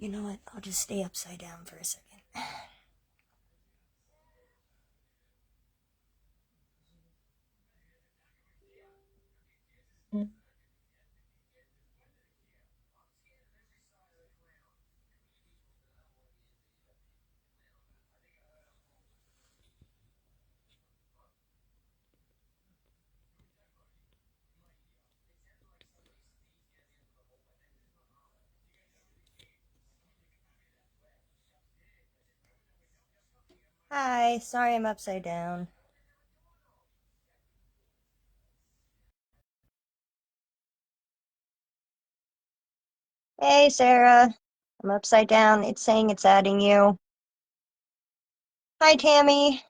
You know what? I'll just stay upside down for a second. Hi, sorry I'm upside down. Hey, Sarah. I'm upside down. It's saying it's adding you. Hi, Tammy.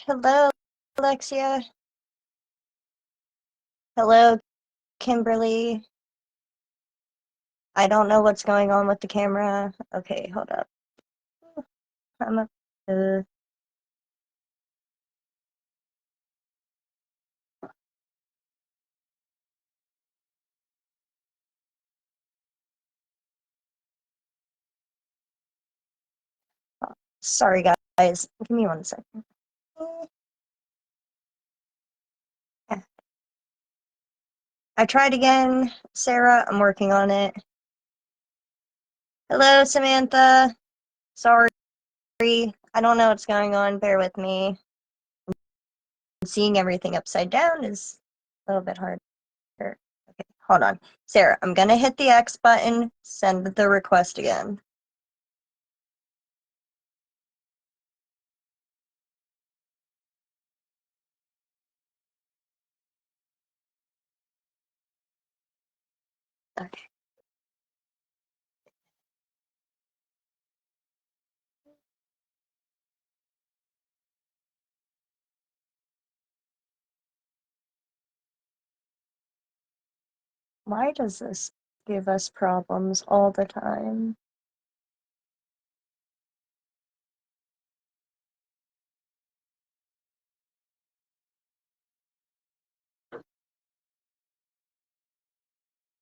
Hello, Alexia. Hello, Kimberly. I don't know what's going on with the camera. Okay, hold up. I'm up. Sorry, guys. Give me 1 second. Yeah. I tried again, Sarah. I'm working on it. Hello, Samantha. Sorry. I don't know what's going on. Bear with me. Seeing everything upside down is a little bit harder. Okay, hold on. Sarah, I'm gonna hit the X button, send the request again. Okay. Why does this give us problems all the time?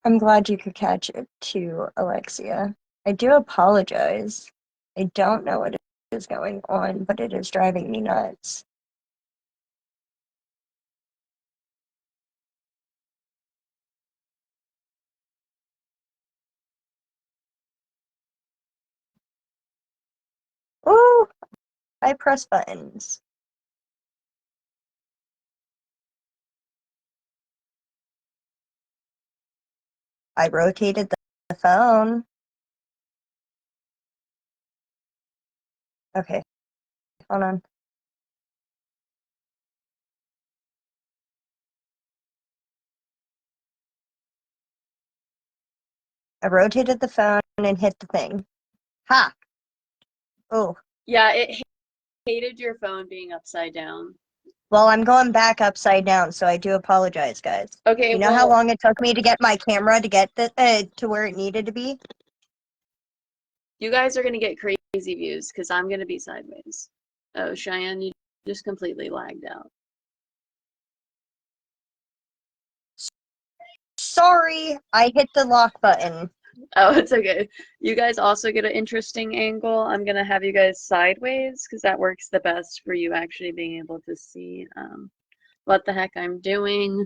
I'm glad you could catch it too, Alexia. I do apologize. I don't know what is going on, but it is driving me nuts. Ooh, I press buttons. I rotated the phone. Okay, hold on. I rotated the phone and hit the thing. Ha! Oh, Yeah, it hated your phone being upside down. well, I'm going back upside down, so I do apologize, guys. Okay, You know how well, long it took me to get my camera to get to where it needed to be? you guys are gonna get crazy views because I'm gonna be sideways. Oh, Cheyenne, you just completely lagged out. Sorry, I hit the lock button. Oh, it's okay. You guys also get an interesting angle. I'm gonna have you guys sideways because that works the best for you actually being able to see what the heck I'm doing.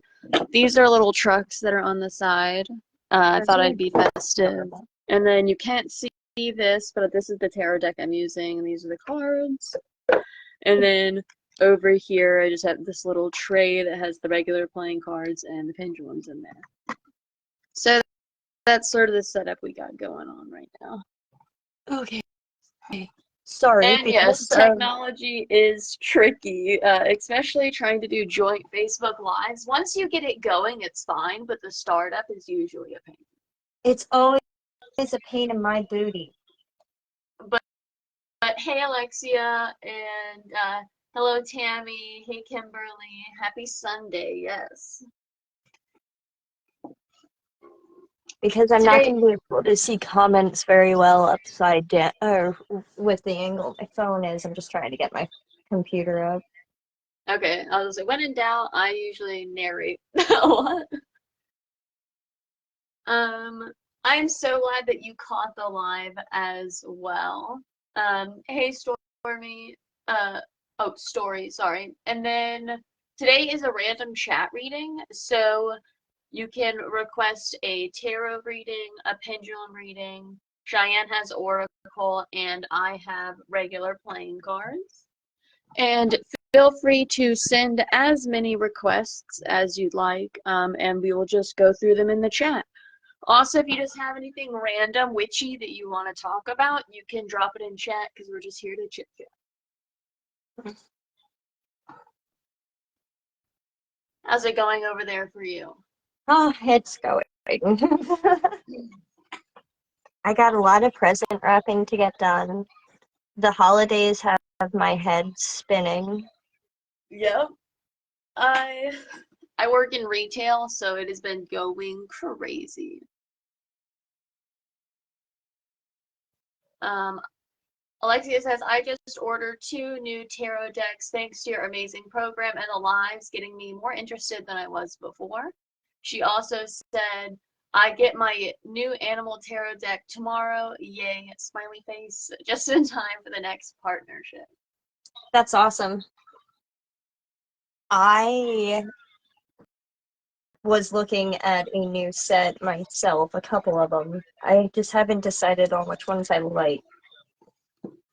These are little trucks that are on the side. I thought I'd be festive. And then you can't see this, but this is the tarot deck I'm using, and these are the cards. And then over here, I just have this little tray that has the regular playing cards and the pendulums in there. So that's sort of the setup we got going on right now. Okay. Sorry, And yes, because of technology is tricky, especially trying to do joint Facebook Lives. Once you get it going, it's fine, but the startup is usually a pain. it's always a pain in my booty. But hey, Alexia, and hello, Tammy. Hey, Kimberly. Happy Sunday. Yes. Because I'm not Today, going to be able to see comments very well upside down, or with the angle my phone is. I'm just trying to get my computer up. Okay, I was like, when in doubt, I usually narrate a lot. Um, I'm so glad that you caught the live as well. Hey, Stormy. Uh, oh, Story, sorry. And then today is a random chat reading, so you can request a tarot reading, a pendulum reading. Cheyenne has Oracle, and I have regular playing cards. And feel free to send as many requests as you'd like, and we will just go through them in the chat. Also, if you just have anything random, witchy that you want to talk about, you can drop it in chat because we're just here to chit chat. How's it going over there for you? Oh, it's going. I got a lot of present wrapping to get done. The holidays have my head spinning. Yep. I I work in retail, so it has been going crazy. Um, Alexia says, I just ordered 2 new tarot decks thanks to your amazing program and the lives getting me more interested than I was before. She also said, I get my new animal tarot deck tomorrow. Yay, smiley face, just in time for the next partnership. That's awesome. I was looking at a new set myself, a couple of them. I just haven't decided on which ones I like.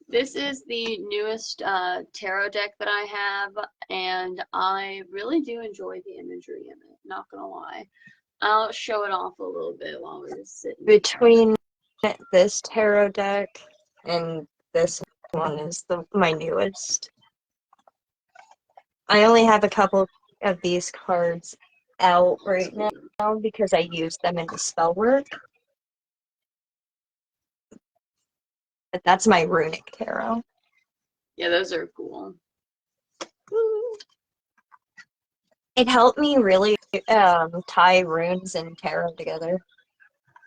This is the newest tarot deck that I have, and I really do enjoy the imagery in it, not gonna lie. I'll show it off a little bit while we're just sitting. Between this tarot deck and this one is my newest. I only have a couple of these cards out right now because I use them in the spell work. But that's my runic tarot. Yeah, those are cool. It helped me really tie runes and tarot together.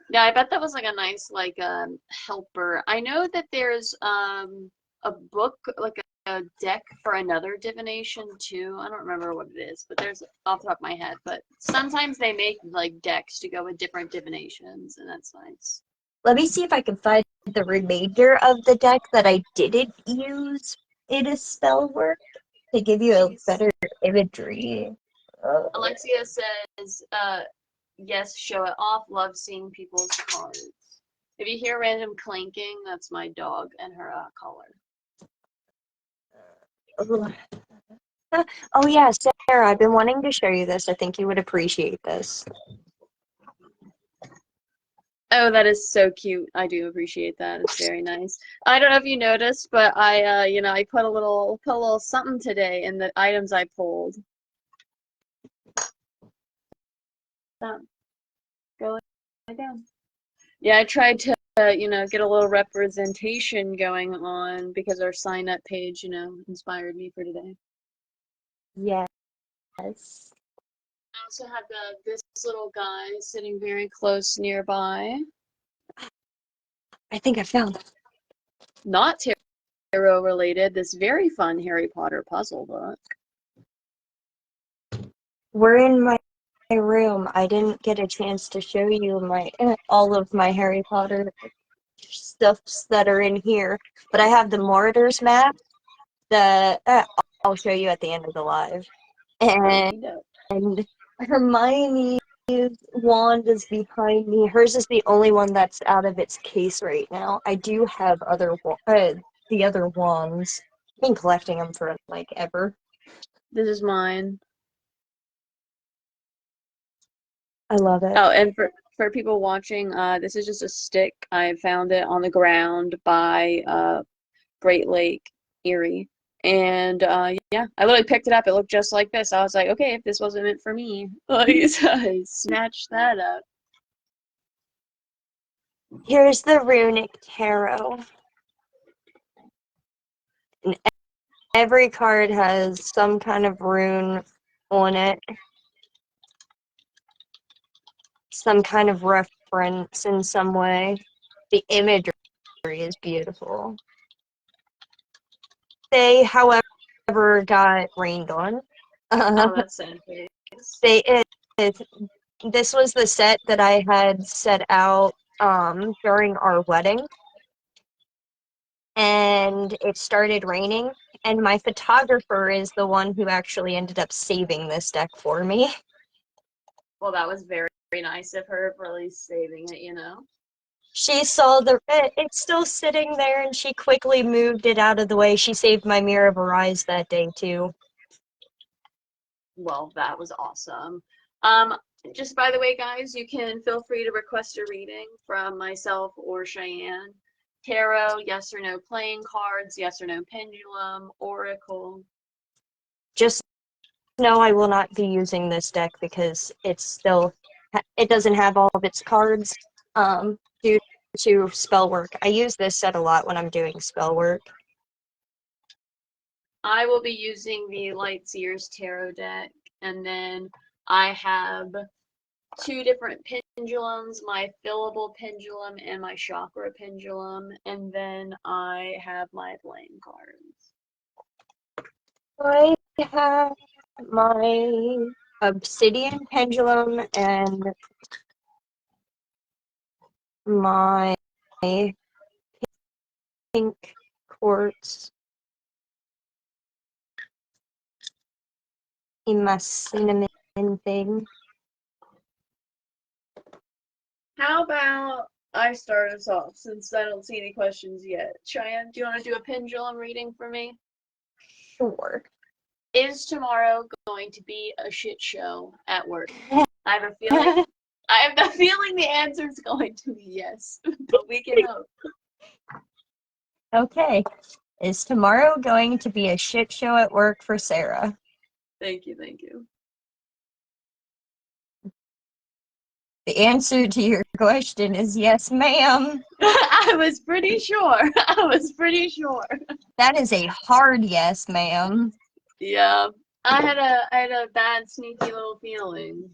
Yeah, I bet that was like a nice helper. I know that there's a book like a deck for another divination too. I don't remember what it is, but there's off the top of my head. But sometimes they make like decks to go with different divinations, and that's nice. Let me see if I can find the remainder of the deck that I didn't use in a spell work to give you a Jeez. better imagery. Alexia says, yes, show it off. Love seeing people's cards. If you hear random clanking, that's my dog and her collar. Oh yeah, Sarah, I've been wanting to show you this. I think you would appreciate this. Oh, that is so cute. I do appreciate that. It's very nice. I don't know if you noticed, but I put a little something today in the items I pulled. Go down. Yeah, I tried to, get a little representation going on because our sign up page, inspired me for today. Yes. I also have this little guy sitting very close nearby. I think I found it. Not tarot related, this very fun Harry Potter puzzle book. We're in my room. I didn't get a chance to show you all of my Harry Potter stuffs that are in here, but I have the Mordor's map that I'll show you at the end of the live. And Hermione's wand is behind me. Hers is the only one that's out of its case right now. I do have the other wands. I've been collecting them for like ever. This is mine. I love it. Oh, and for people watching, this is just a stick. I found it on the ground by Great Lake, Erie. And yeah, I literally picked it up. It looked just like this. I was like, okay, if this wasn't meant for me, I snatched that up. Here's the runic tarot. And every card has some kind of rune on it. Some kind of reference in some way. The imagery is beautiful. They, however, never got rained on. Oh, that's sad face. They it, this was the set that I had set out during our wedding, and it started raining, and my photographer is the one who actually ended up saving this deck for me. Well, that was very, very nice of her for really saving it, you know? She saw it's still sitting there, and she quickly moved it out of the way. She saved my Mirror of her eyes that day too. Well, that was awesome. Um, just by the way, guys, you can feel free to request a reading from myself or Cheyenne. Tarot, yes or no playing cards, yes or no pendulum, oracle. Just know I will not be using this deck because it doesn't have all of its cards due to spell work. I use this set a lot when I'm doing spell work. I will be using the Light Seers Tarot deck, and then I have two different pendulums, my fillable pendulum and my chakra pendulum, and then I have my playing cards. I have my obsidian pendulum and my pink quartz in my cinnamon thing. How about I start us off since I don't see any questions yet? Cheyenne, do you want to do a pendulum reading for me? Sure. Is tomorrow going to be a shit show at work? I have a feeling. I have the feeling the answer is going to be yes, but we can hope. Okay. Is tomorrow going to be a shit show at work for Sarah? Thank you, thank you. The answer to your question is yes, ma'am. I was pretty sure. I was pretty sure. That is a hard yes, ma'am. Yeah, I had a bad sneaky little feeling.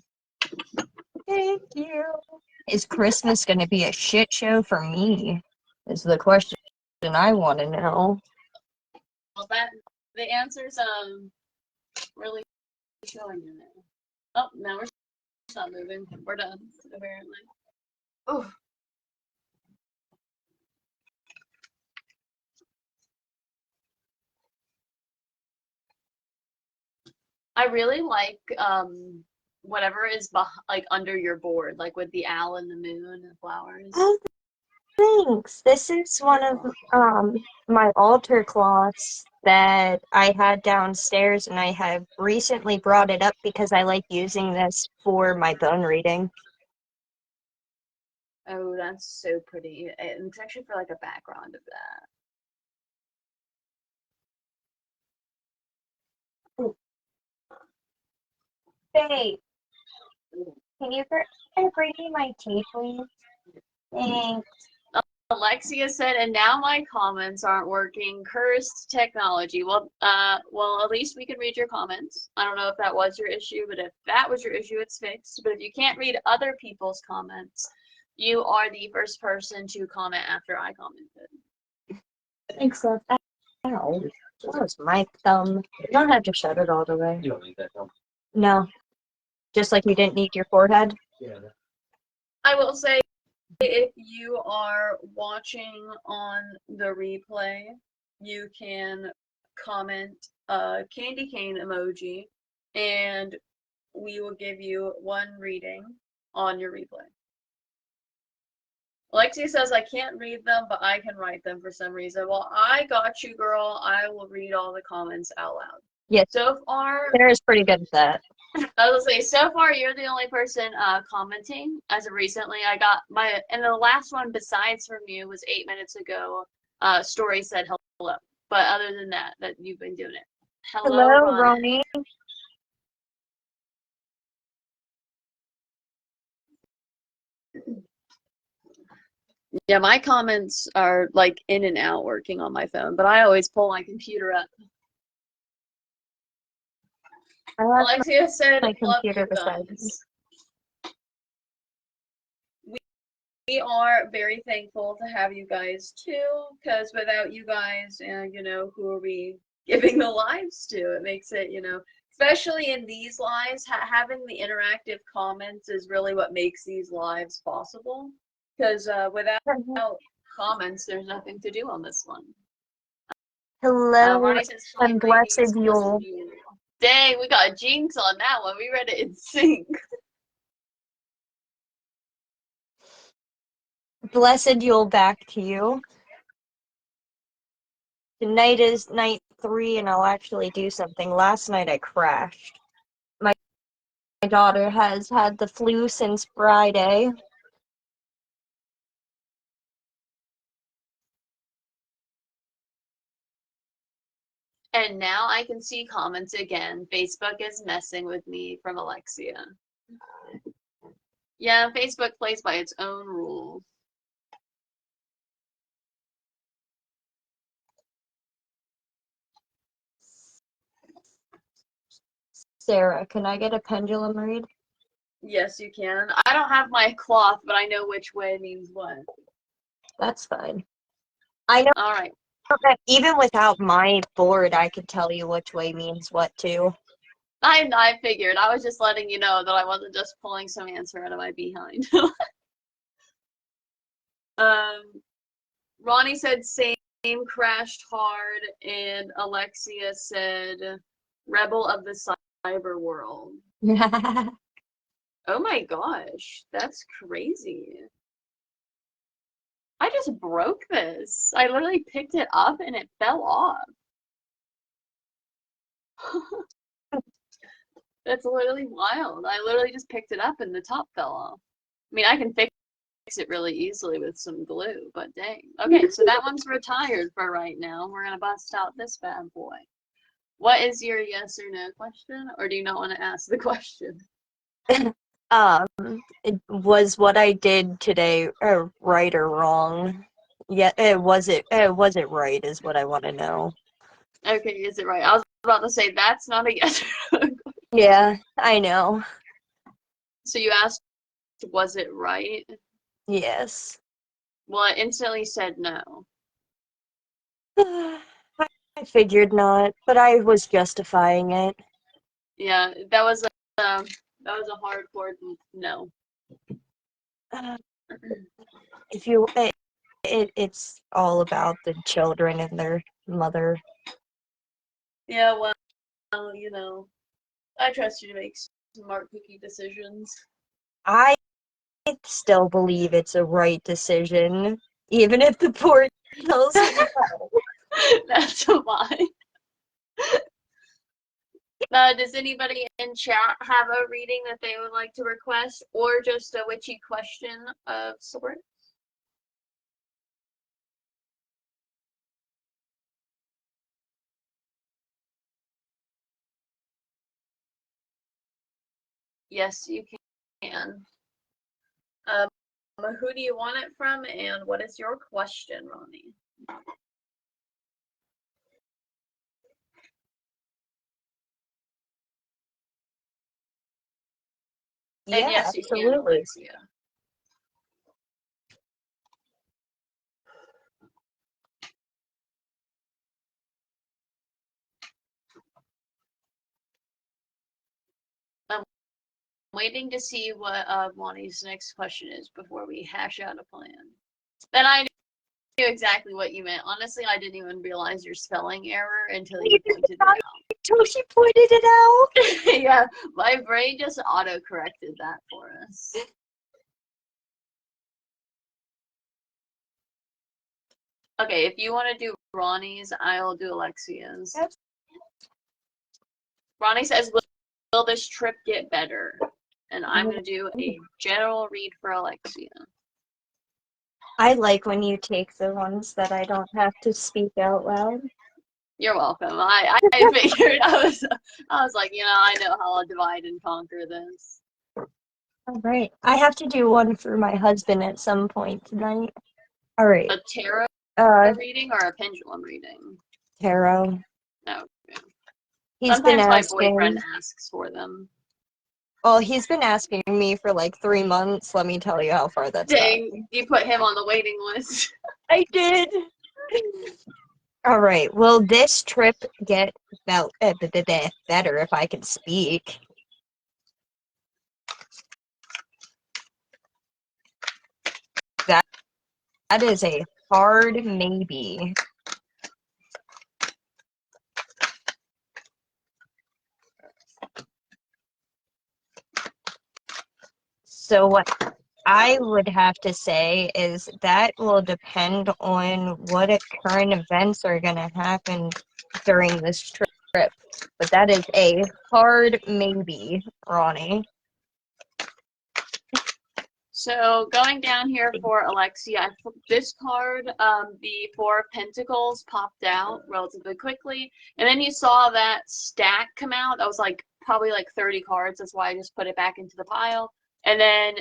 Thank you. Is Christmas going to be a shit show for me? Is the question I want to know. Well, that the answer's really showing in there. Oh, now we're not moving. We're done apparently. Oh, I really like whatever is like under your board, like with the owl and the moon and the flowers. Oh, thanks. This is one of my altar cloths that I had downstairs, and I have recently brought it up because I like using this for my bone reading. Oh, that's so pretty. And it's actually for like a background of Babe, can you bring me my tea, please? Thanks. that. Alexia said, and now my comments aren't working. Cursed technology. Well, at least we can read your comments. I don't know if that was your issue, but if that was your issue, it's fixed. But if you can't read other people's comments, you are the first person to comment after I commented. Thanks, love. Ow. That was my thumb. You don't have to shut it all the way. You don't need that, no. No. Just like you didn't need your forehead? Yeah. I will say, if you are watching on the replay, you can comment a candy cane emoji, and we will give you one reading on your replay. Alexia says, I can't read them, but I can write them for some reason. Well, I got you, girl. I will read all the comments out loud. Yes. So far, Sarah's pretty good at that. I was gonna say, so far you're the only person commenting as of recently. I got and the last one besides from you was 8 minutes ago. Story said hello, but other than that, you've been doing it. Hello, Hello, Ron. Ronnie. Yeah, my comments are like in and out working on my phone, but I always pull my computer up. I left Alexia said, my love computer you beside me. guys. We are very thankful to have you guys too, because without you guys, who are we giving the lives to. It makes it, especially in these lives, having the interactive comments is really what makes these lives possible. Because without comments, there's nothing to do on this one. Hello Ronnie says, "Flight and ratings, blessed blessed Yule. you." Dang, we got a jinx on that one. We read it in sync. Blessed Yule back to you. Tonight is night 3 and I'll actually do something. Last night I crashed. My daughter has had the flu since Friday. And now I can see comments again. Facebook is messing with me from Alexia. Yeah, Facebook plays by its own rules. Sarah, can I get a pendulum read? Yes, you can. I don't have my cloth, but I know which way means what. That's fine. I know All right. that even without my board, I could tell you which way means what too. I figured. I was just letting you know that I wasn't just pulling some answer out of my behind. Ronnie said same, crashed hard, and Alexia said rebel of the cyber world. Oh my gosh, that's crazy. I just broke this. I literally picked it up and it fell off. That's literally wild. I literally just picked it up and the top fell off. I mean, I can fix it really easily with some glue, but dang. Okay, so that one's retired for right now. We're gonna bust out this bad boy. What is your yes or no question, or do you not want to ask the question? Was what I did today right or wrong? Yeah, was it right is what I want to know. Okay, is it right? I was about to say that's not a yes or no. Yeah, I know. So you asked, was it right? Yes. Well, I instantly said no. I figured not, but I was justifying it. Yeah, that was a hardcore no. Uh, if you, it's all about the children and their mother. Yeah, well, I trust you to make smart cookie decisions. I still believe it's a right decision, even if the board tells me no. That's a lie. Does anybody in chat have a reading that they would like to request, or just a witchy question of sorts? Yes, you can. Who do you want it from, and what is your question, Ronnie? And Yeah, yes, you can, absolutely. Alexia. I'm waiting to see what Ronnie's next question is before we hash out a plan. Then I knew exactly what you meant. Honestly, I didn't even realize your spelling error until you pointed it out. Until she pointed it out. Yeah, my brain just auto-corrected that for us. Okay, if you want to do Ronnie's, I'll do Alexia's. Yes. Ronnie says, will this trip get better? And I'm going to do a general read for Alexia. I like when you take the ones that I don't have to speak out loud. You're welcome. I figured I was like, I know how I'll divide and conquer this. All right. I have to do one for my husband at some point tonight. All right. A tarot reading or a pendulum reading? Tarot. No. Okay. He's been Sometimes my asking. boyfriend asks for them. Well, he's been asking me for like 3 months. Let me tell you how far that's Dang, gotten. you put him on the waiting list. I did. All right. Will this trip get better if I can speak? That that is a hard maybe. So what I would have to say is that will depend on what current events are going to happen during this trip. But that is a hard maybe, Ronnie. So going down here for Alexia, this card, the Four of Pentacles popped out relatively quickly, and then you saw that stack come out. That was like probably like 30 cards. That's why I just put it back into the pile. And then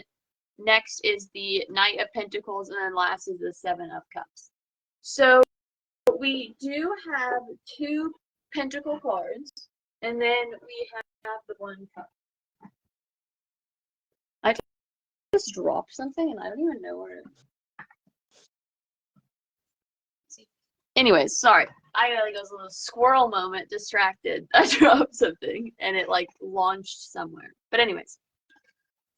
next is the Knight of Pentacles, and then last is the Seven of Cups. So we do have two Pentacle cards, and then we have the one cup. I just dropped something, and I don't even know where. Anyways, sorry. I like, it was a little squirrel moment, distracted. I dropped something, and it like launched somewhere. But anyways.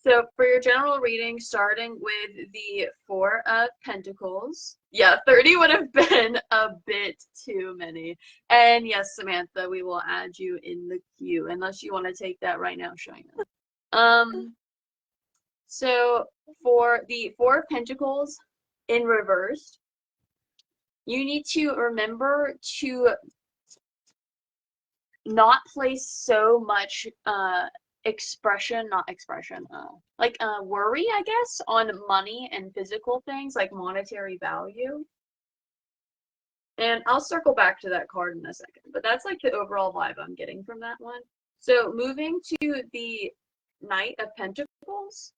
So for your general reading, starting with the Four of Pentacles. Yeah, 30 would have been a bit too many. And yes, Samantha, we will add you in the queue, unless you want to take that right now, Shina. So for the Four of Pentacles in reverse, you need to remember to not place so much worry, I guess, on money and physical things like monetary value. And I'll circle back to that card in a second, but that's like the overall vibe I'm getting from that one. So moving to the Knight of Pentacles.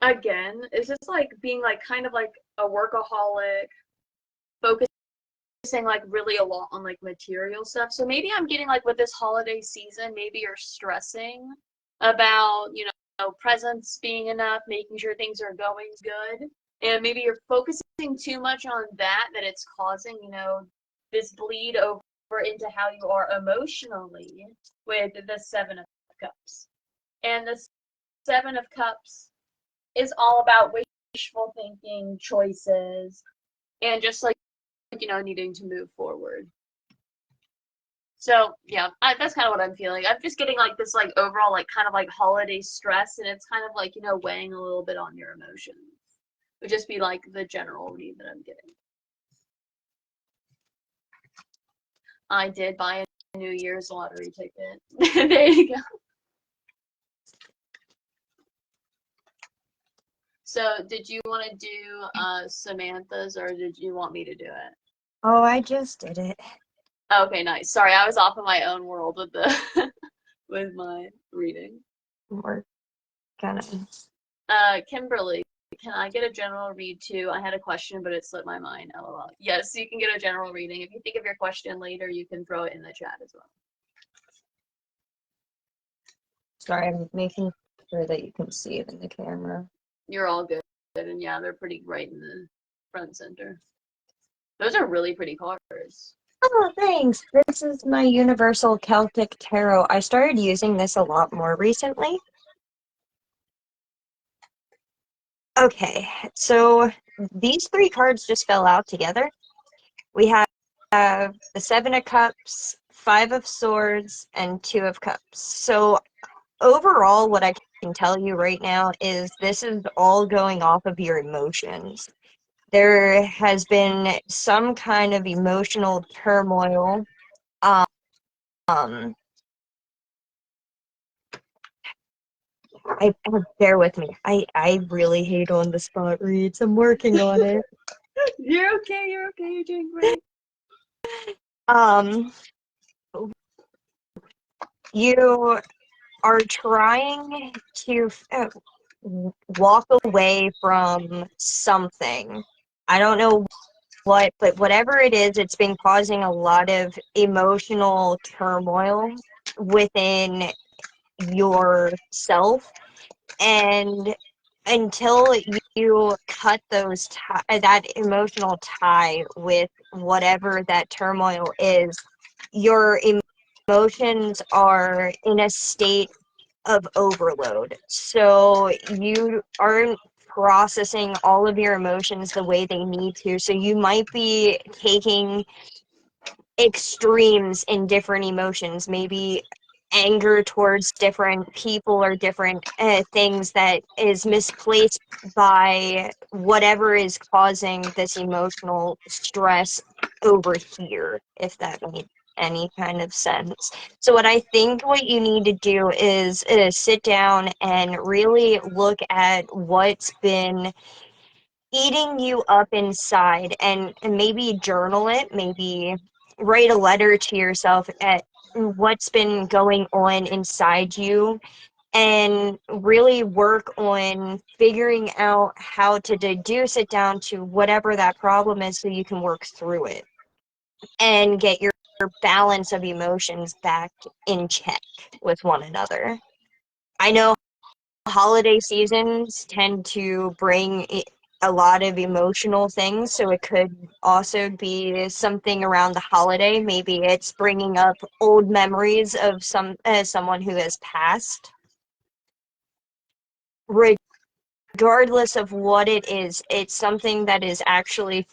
Again, it's just like being like kind of like a workaholic, focusing like really a lot on like material stuff. So maybe I'm getting like with this holiday season, maybe you're stressing about, you know, presents being enough, making sure things are going good. And maybe you're focusing too much on that it's causing, you know, this bleed over into how you are emotionally with the Seven of Cups. And the Seven of Cups is all about wishful thinking, choices, and just like, you know, needing to move forward. So yeah, that's kind of what I'm feeling. I'm just getting like this like overall like kind of like holiday stress, and it's kind of like, you know, weighing a little bit on your emotions. Would just be like the general read that I'm getting. I did buy a New Year's lottery ticket. There you go. So did you want to do Samantha's, or did you want me to do it? Oh, I just did it. Okay, nice. Sorry, I was off in my own world with the with my reading. We're gonna. Kimberly, can I get a general read too? I had a question, but it slipped my mind. LOL. Yes, you can get a general reading. If you think of your question later, you can throw it in the chat as well. Sorry, I'm making sure that you can see it in the camera. You're all good. And yeah, they're pretty right in the front center. Those are really pretty cards. Oh, thanks. This is my Universal Celtic Tarot. I started using this a lot more recently. Okay, so these three cards just fell out together. We have the Seven of Cups, Five of Swords, and Two of Cups. So overall, what I can tell you right now is this is all going off of your emotions. There has been some kind of emotional turmoil. Um, bear with me. I really hate on the spot reads. I'm working on it. You're okay. You're okay. You're doing great. You are trying to walk away from something. I don't know what, but whatever it is, it's been causing a lot of emotional turmoil within yourself. And until you cut that emotional tie with whatever that turmoil is, your emotions are in a state of overload. So you aren't processing all of your emotions the way they need to. So you might be taking extremes in different emotions, maybe anger towards different people or different things that is misplaced by whatever is causing this emotional stress over here, if that made any kind of sense. So what I think what you need to do is sit down and really look at what's been eating you up inside, and maybe journal it, maybe write a letter to yourself at what's been going on inside you, and really work on figuring out how to deduce it down to whatever that problem is so you can work through it and get your balance of emotions back in check with one another. I know holiday seasons tend to bring a lot of emotional things, so it could also be something around the holiday. Maybe it's bringing up old memories of someone who has passed. Regardless of what it is, it's something that is actually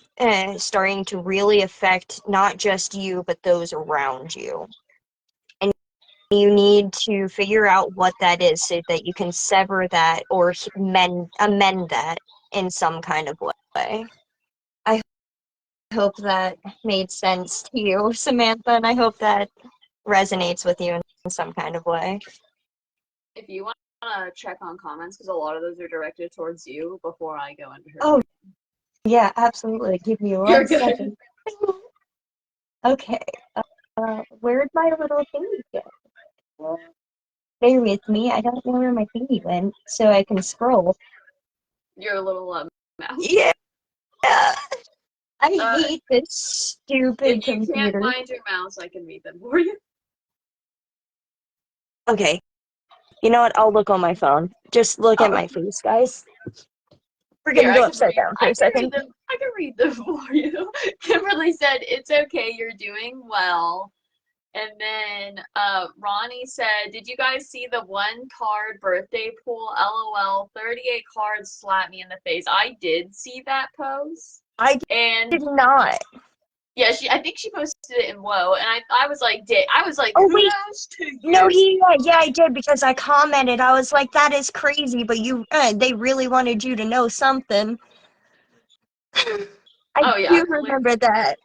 starting to really affect not just you, but those around you. And you need to figure out what that is so that you can sever that or amend that in some kind of way. I hope that made sense to you, Samantha, and I hope that resonates with you in some kind of way. If you want to check on comments, because a lot of those are directed towards you before I go into her. Oh, yeah, absolutely. Give me You're one good. second. Okay. Where'd my little thingy go? Bear with me. I don't know where my thingy went, so I can scroll. Your little mouse. Yeah. I Uh, hate this if stupid you can't computer. find your mouse, I can read them for you. Okay. You know what? I'll look on my phone. Just look at Oh, my face, guys. We're here gonna I go can upside read. down for I a can read second. them. I can read them for you. Kimberly said, "It's okay. You're doing well." And then Ronnie said, "Did you guys see the one card birthday pool? LOL. 38 cards slapped me in the face." I did see that post, I and did not. yeah, I think she posted it in Woe, and I was like, Oh wait, kudos to no, you. yeah, I did because I commented. I was like, that is crazy, but they really wanted you to know something. I Oh yeah, do clear. remember that.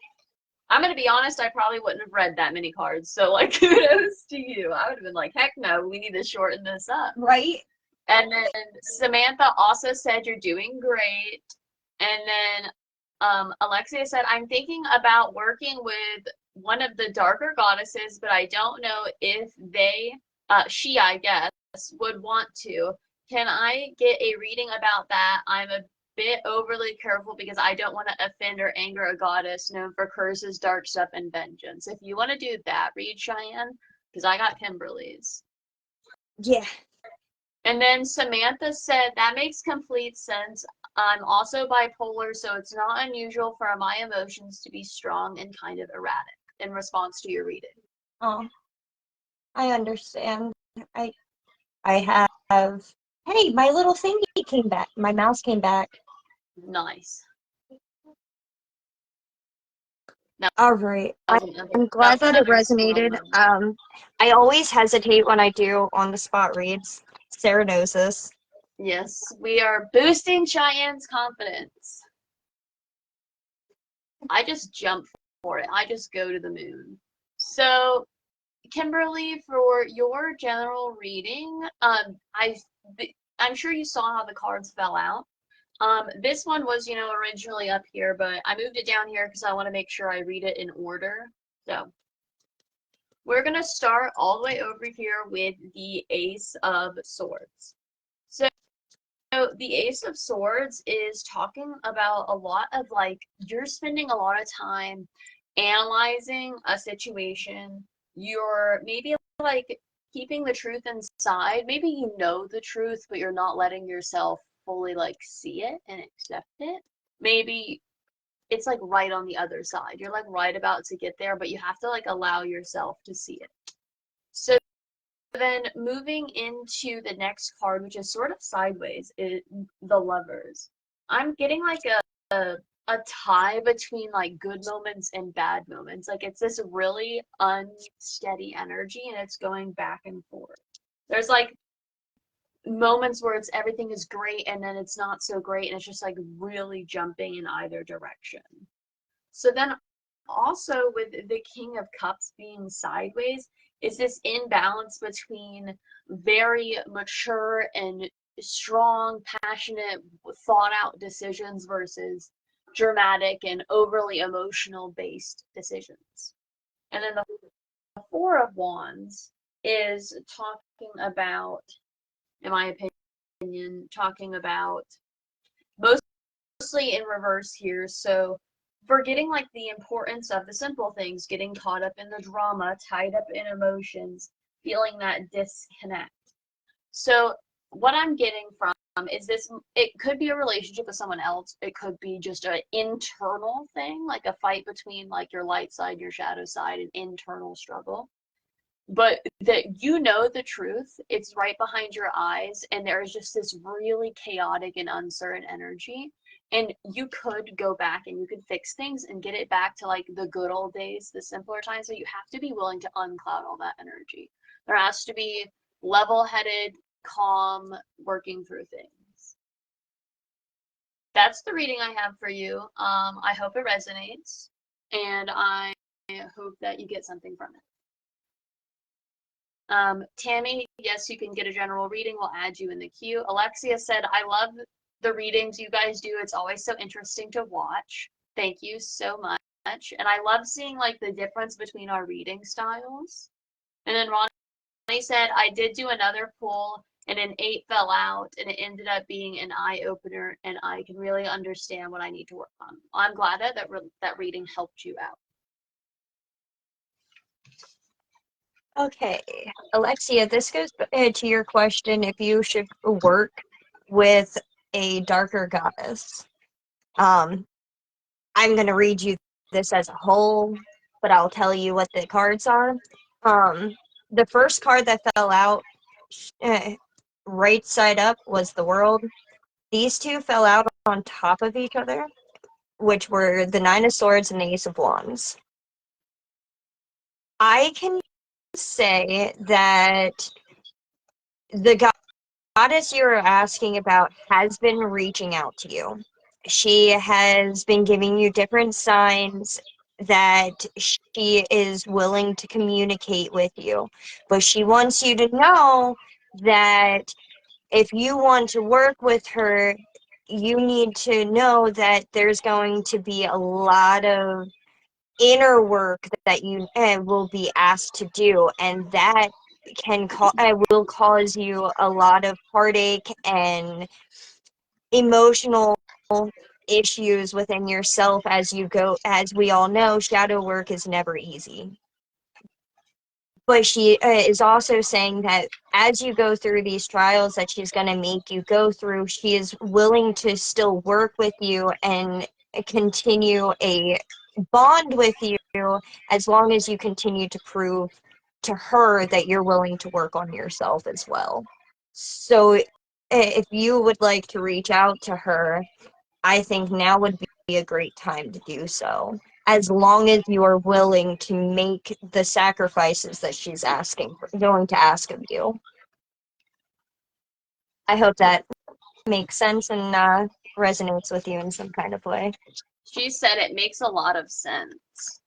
I'm gonna be honest, I probably wouldn't have read that many cards, so like kudos to you. I would have been like, heck no, we need to shorten this up. Right? And then Samantha also said you're doing great. And then Alexia said, I'm thinking about working with one of the darker goddesses, but I don't know if she, I guess, would want to. Can I get a reading about that? I'm a bit overly careful because I don't want to offend or anger a goddess known for curses, dark stuff, and vengeance. If you want to do that, read Cheyenne, because I got Kimberly's. Yeah. And then Samantha said, that makes complete sense. I'm also bipolar, so it's not unusual for my emotions to be strong and kind of erratic in response to your reading. Oh, I understand. I I have. Hey, my little thingy came back. My mouse came back. Nice. That All right. was another, I'm that glad was that it another squirrel resonated. moment. I always hesitate when I do on the spot reads. Sarah knows this. Yes, we are boosting Cheyenne's confidence. I just jump for it. I just go to the moon. So, Kimberly, for your general reading, I'm sure you saw how the cards fell out. This one was, originally up here, but I moved it down here because I want to make sure I read it in order. So we're going to start all the way over here with the Ace of Swords. So the Ace of Swords is talking about a lot of like, you're spending a lot of time analyzing a situation. You're maybe like keeping the truth inside. Maybe you know the truth, but you're not letting yourself fully like see it and accept it, maybe it's like right on the other side. You're like right about to get there, but you have to like allow yourself to see it. So then moving into the next card, which is sort of sideways, is the Lovers. I'm getting like a tie between like good moments and bad moments. Like it's this really unsteady energy and it's going back and forth. There's like moments where it's everything is great and then it's not so great and it's just like really jumping in either direction. So then also with the King of Cups being sideways is this imbalance between very mature and strong, passionate, thought out decisions versus dramatic and overly emotional based decisions. And then the Four of Wands is talking about, in my opinion, talking about mostly in reverse here. So forgetting like the importance of the simple things, getting caught up in the drama, tied up in emotions, feeling that disconnect. So what I'm getting from is this, it could be a relationship with someone else. It could be just an internal thing, like a fight between like your light side, your shadow side, an internal struggle. But that you know the truth, it's right behind your eyes, and there is just this really chaotic and uncertain energy. And you could go back and you could fix things and get it back to like the good old days, the simpler times, but you have to be willing to uncloud all that energy. There has to be level headed, calm, working through things. That's the reading I have for you. I hope it resonates, and I hope that you get something from it. Tammy, yes, you can get a general reading. We'll add you in the queue. Alexia said, I love the readings you guys do. It's always so interesting to watch. Thank you so much. And I love seeing like the difference between our reading styles. And then Ronnie said, I did do another pull and an 8 fell out and it ended up being an eye opener and I can really understand what I need to work on. I'm glad that reading helped you out. Okay, Alexia, this goes to your question if you should work with a darker goddess. I'm going to read you this as a whole, but I'll tell you what the cards are. The first card that fell out, uh, right side up, was the World. These two fell out on top of each other, which were the Nine of Swords and the Ace of Wands. I can say that the goddess you're asking about has been reaching out to you. She has been giving you different signs that she is willing to communicate with you. But she wants you to know that if you want to work with her, you need to know that there's going to be a lot of inner work that you will be asked to do, and that will cause you a lot of heartache and emotional issues within yourself as you go. As we all know, shadow work is never easy. But she is also saying that as you go through these trials that she's going to make you go through, she is willing to still work with you and continue a bond with you as long as you continue to prove to her that you're willing to work on yourself as well. So if you would like to reach out to her, I think now would be a great time to do so, as long as you are willing to make the sacrifices that she's going to ask of you. I hope that makes sense and resonates with you in some kind of way. She said it makes a lot of sense.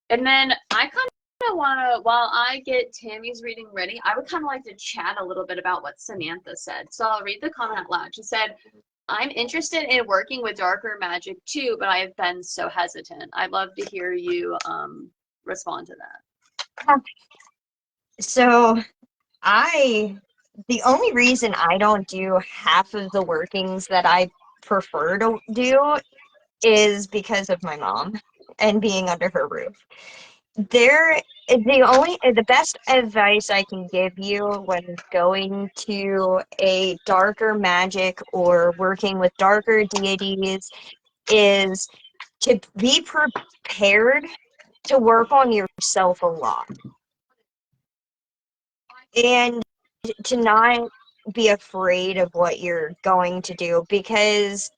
And then I kind of want to, while I get Tammy's reading ready, I would kind of like to chat a little bit about what Samantha said. So I'll read the comment out loud. She said, I'm interested in working with darker magic too, but I have been so hesitant. I'd love to hear you respond to that. So the only reason I don't do half of the workings that I prefer to do is because of my mom and being under her roof. There The best advice I can give you when going to a darker magic or working with darker deities is to be prepared to work on yourself a lot and to not be afraid of what you're going to do, because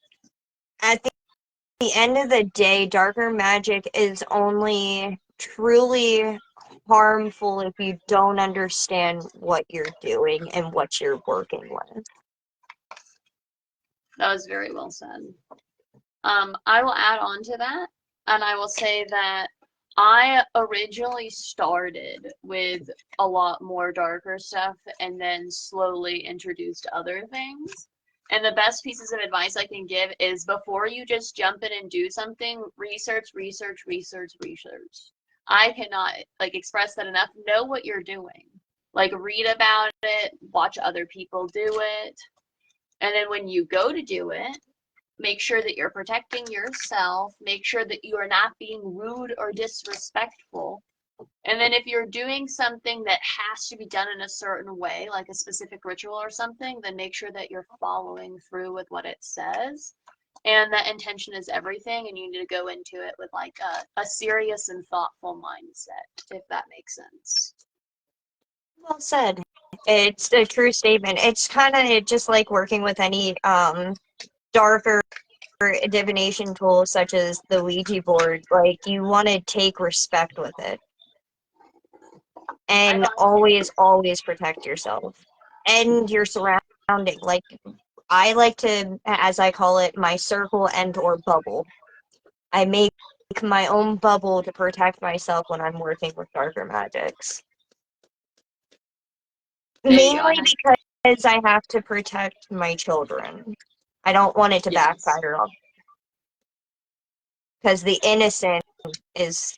at the end of the day, darker magic is only truly harmful if you don't understand what you're doing and what you're working with. That was very well said. I will add on to that, and I will say that I originally started with a lot more darker stuff and then slowly introduced other things. And the best pieces of advice I can give is before you just jump in and do something, research, research, research, research. I cannot like express that enough. Know what you're doing. Like read about it, watch other people do it. And then when you go to do it, make sure that you're protecting yourself, make sure that you are not being rude or disrespectful. And then if you're doing something that has to be done in a certain way, like a specific ritual or something, then make sure that you're following through with what it says. And that intention is everything, and you need to go into it with like a serious and thoughtful mindset, if that makes sense. Well said. It's a true statement. It's kind of just like working with any darker divination tool such as the Ouija board. Like you want to take respect with it I and got always protect yourself and your surrounding. Like I like to, as I call it, my circle and or bubble. I make my own bubble to protect myself when I'm working with darker magics. there you go. Mainly because I have to protect my children. I don't want it to Yes. backfire on because the innocent is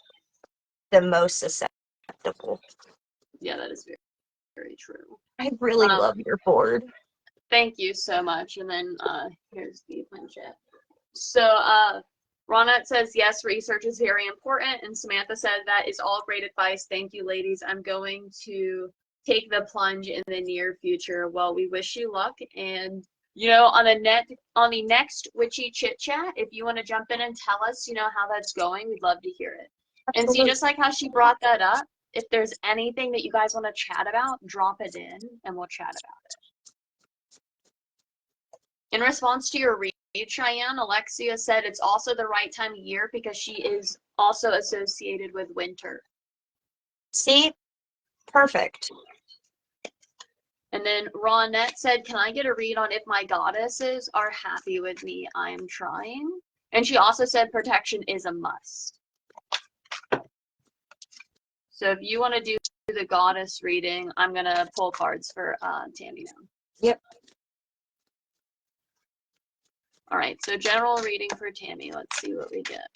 the most susceptible. Yeah, that is very, very true. I really Um, love your board. Thank you so much. And then here's the planchette. So Ronette says, yes, research is very important. And Samantha said, that is all great advice. Thank you, ladies. I'm going to take the plunge in the near future. Well, we wish you luck. And, you know, on the next Witchy Chit Chat, if you want to jump in and tell us, you know, how that's going, we'd love to hear it. And see, Absolutely. just like how she brought that up, if there's anything that you guys want to chat about, drop it in and we'll chat about it. In response to your read, Cheyenne, Alexia said it's also the right time of year because she is also associated with winter. See? Perfect. And then Ronette said, can I get a read on if my goddesses are happy with me? I am trying. And she also said protection is a must. So if you want to do the goddess reading, I'm going to pull cards for Tammy now. Yep. All right, so general reading for Tammy. Let's see what we get.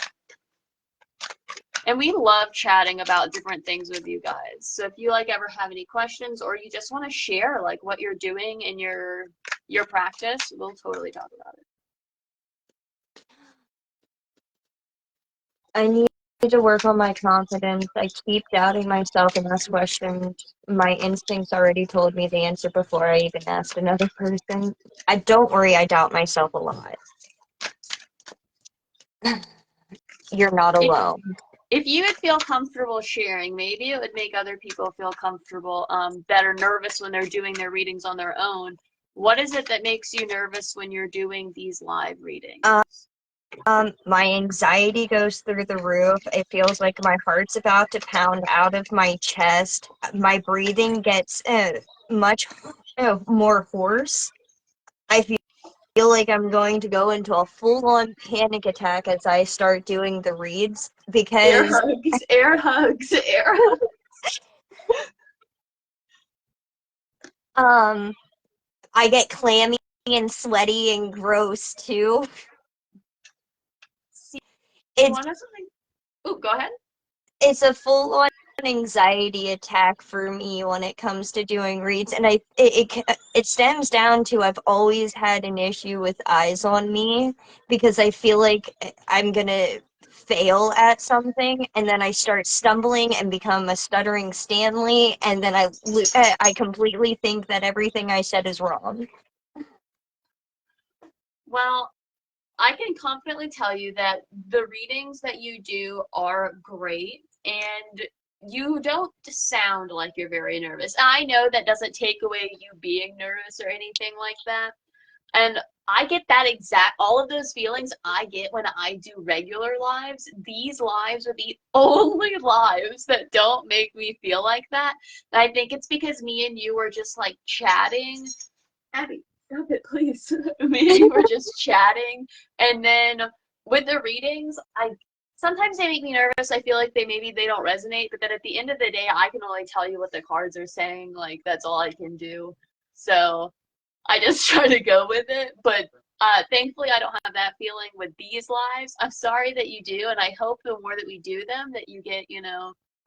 And we love chatting about different things with you guys. So if you like ever have any questions or you just want to share like what you're doing in your practice, we'll totally talk about it. I need to work on my confidence. I keep doubting myself and ask questions. My instincts already told me the answer before I even asked another person. I don't worry, I doubt myself a lot. You're not If alone. if you would feel comfortable sharing, maybe it would make other people feel comfortable, that are nervous when they're doing their readings on their own. What is it that makes you nervous when you're doing these live readings? My anxiety goes through the roof. It feels like my heart's about to pound out of my chest. My breathing gets much more hoarse. I feel like I'm going to go into a full-on panic attack as I start doing the reads Air because hugs, air hugs, air hugs. I get clammy and sweaty and gross too. See, It's one of something. Oh, go ahead. it's a full-on anxiety attack for me when it comes to doing reads, and it stems down to I've always had an issue with eyes on me because I feel like I'm gonna fail at something, and then I start stumbling and become a stuttering Stanley, and then I completely think that everything I said is wrong. Well, I can confidently tell you that the readings that you do are great, and you don't sound like you're very nervous. I know that doesn't take away you being nervous or anything like that. And I get that exact, all of those feelings I get when I do regular lives. These lives are the only lives that don't make me feel like that. And I think it's because me and you were just like chatting. Abby, stop it, please. Me and you were just chatting. And then with the readings, I sometimes they make me nervous. I feel like maybe they don't resonate, but then at the end of the day, I can only tell you what the cards are saying. Like that's all I can do. So I just try to go with it. But thankfully, I don't have that feeling with these lives. I'm sorry that you do, and I hope the more that we do them, that you get,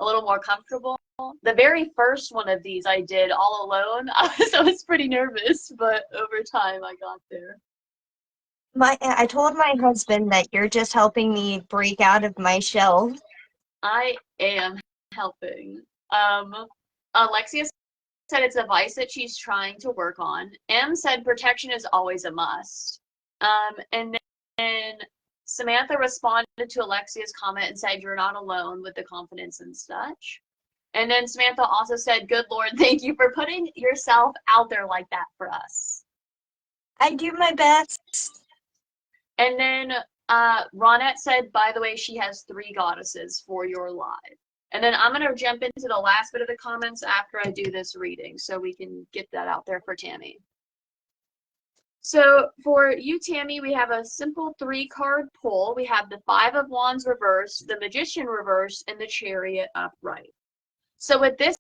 a little more comfortable. The very first one of these I did all alone. I was pretty nervous, but over time I got there. I told my husband that you're just helping me break out of my shell. I am helping. Alexia said it's a vice that she's trying to work on. M said protection is always a must. And then Samantha responded to Alexia's comment and said, "You're not alone with the confidence and such." And then Samantha also said, "Good Lord, thank you for putting yourself out there like that for us." I do my best. And then Ronette said, "By the way, she has 3 goddesses for your live." And then I'm going to jump into the last bit of the comments after I do this reading so we can get that out there for Tammy. So for you, Tammy, we have a simple 3-card pull. We have the 5 of Wands reversed, the Magician reversed, and the Chariot upright. So with this,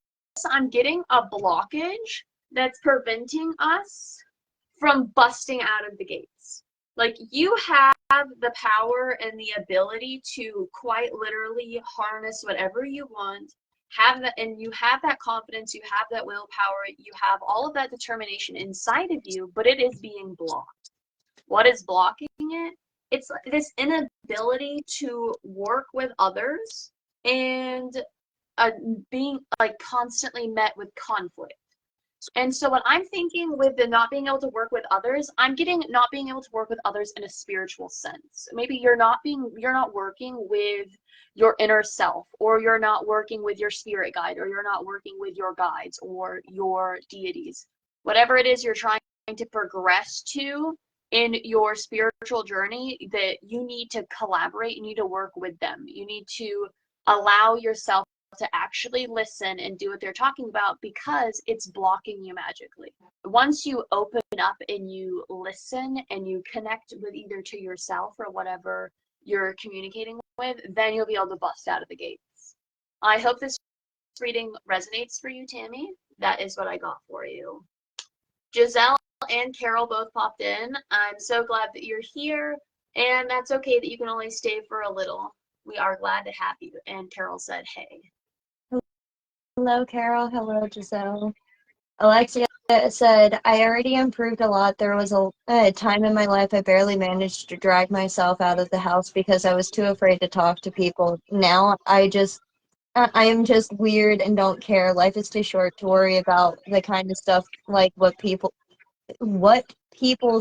I'm getting a blockage that's preventing us from busting out of the gates. Like you have the power and the ability to quite literally harness whatever you want, have that, and you have that confidence, you have that willpower, you have all of that determination inside of you, but it is being blocked. What is blocking it? It's this inability to work with others and being like constantly met with conflict. And so what I'm thinking with the not being able to work with others, I'm getting not being able to work with others in a spiritual sense. Maybe you're not working with your inner self, or you're not working with your spirit guide, or you're not working with your guides or your deities. Whatever it is you're trying to progress to in your spiritual journey, that you need to collaborate, you need to work with them. You need to allow yourself to actually listen and do what they're talking about, because it's blocking you magically. Once you open up and you listen and you connect with either to yourself or whatever you're communicating with, then you'll be able to bust out of the gates. I hope this reading resonates for you, Tammy. That is what I got for you. Giselle and Carol both popped in. I'm so glad that you're here, and that's okay that you can only stay for a little. We are glad to have you. And Carol said, hey. Hello, Carol. Hello, Giselle. Alexia said, I already improved a lot. There was a time in my life I barely managed to drag myself out of the house because I was too afraid to talk to people. Now I am just weird and don't care. Life is too short to worry about the kind of stuff like what people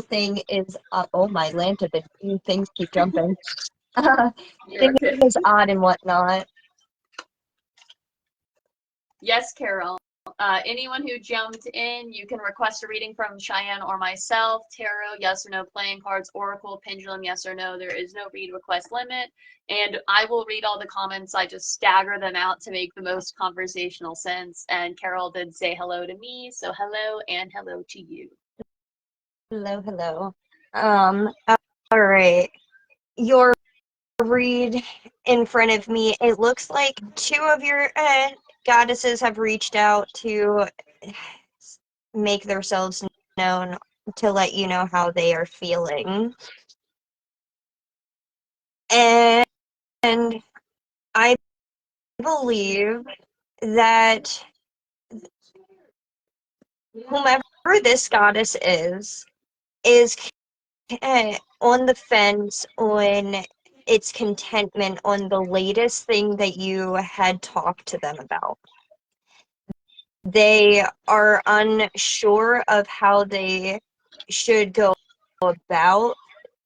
think is, oh, my lanta, but things keep jumping. You're Think okay. is odd and whatnot. Yes, Carol. Anyone who jumped in, you can request a reading from Cheyenne or myself. Tarot, yes or no, playing cards, oracle, pendulum, yes or no. There is no read request limit. And I will read all the comments. I just stagger them out to make the most conversational sense. And Carol did say hello to me, so hello and hello to you. Hello, hello. All right. Your read in front of me, it looks like 2 of your goddesses have reached out to make themselves known, to let you know how they are feeling. And I believe that whomever this goddess is on the fence on its contentment on the latest thing that you had talked to them about. They are unsure of how they should go about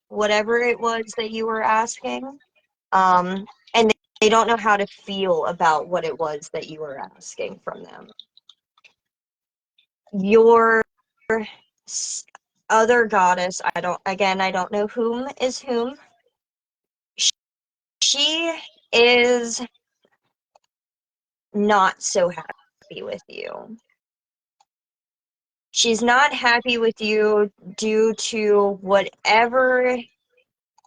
whatever it was that you were asking. And they don't know how to feel about what it was that you were asking from them. Your other goddess, I don't know whom is whom. She is not so happy with you. She's not happy with you due to whatever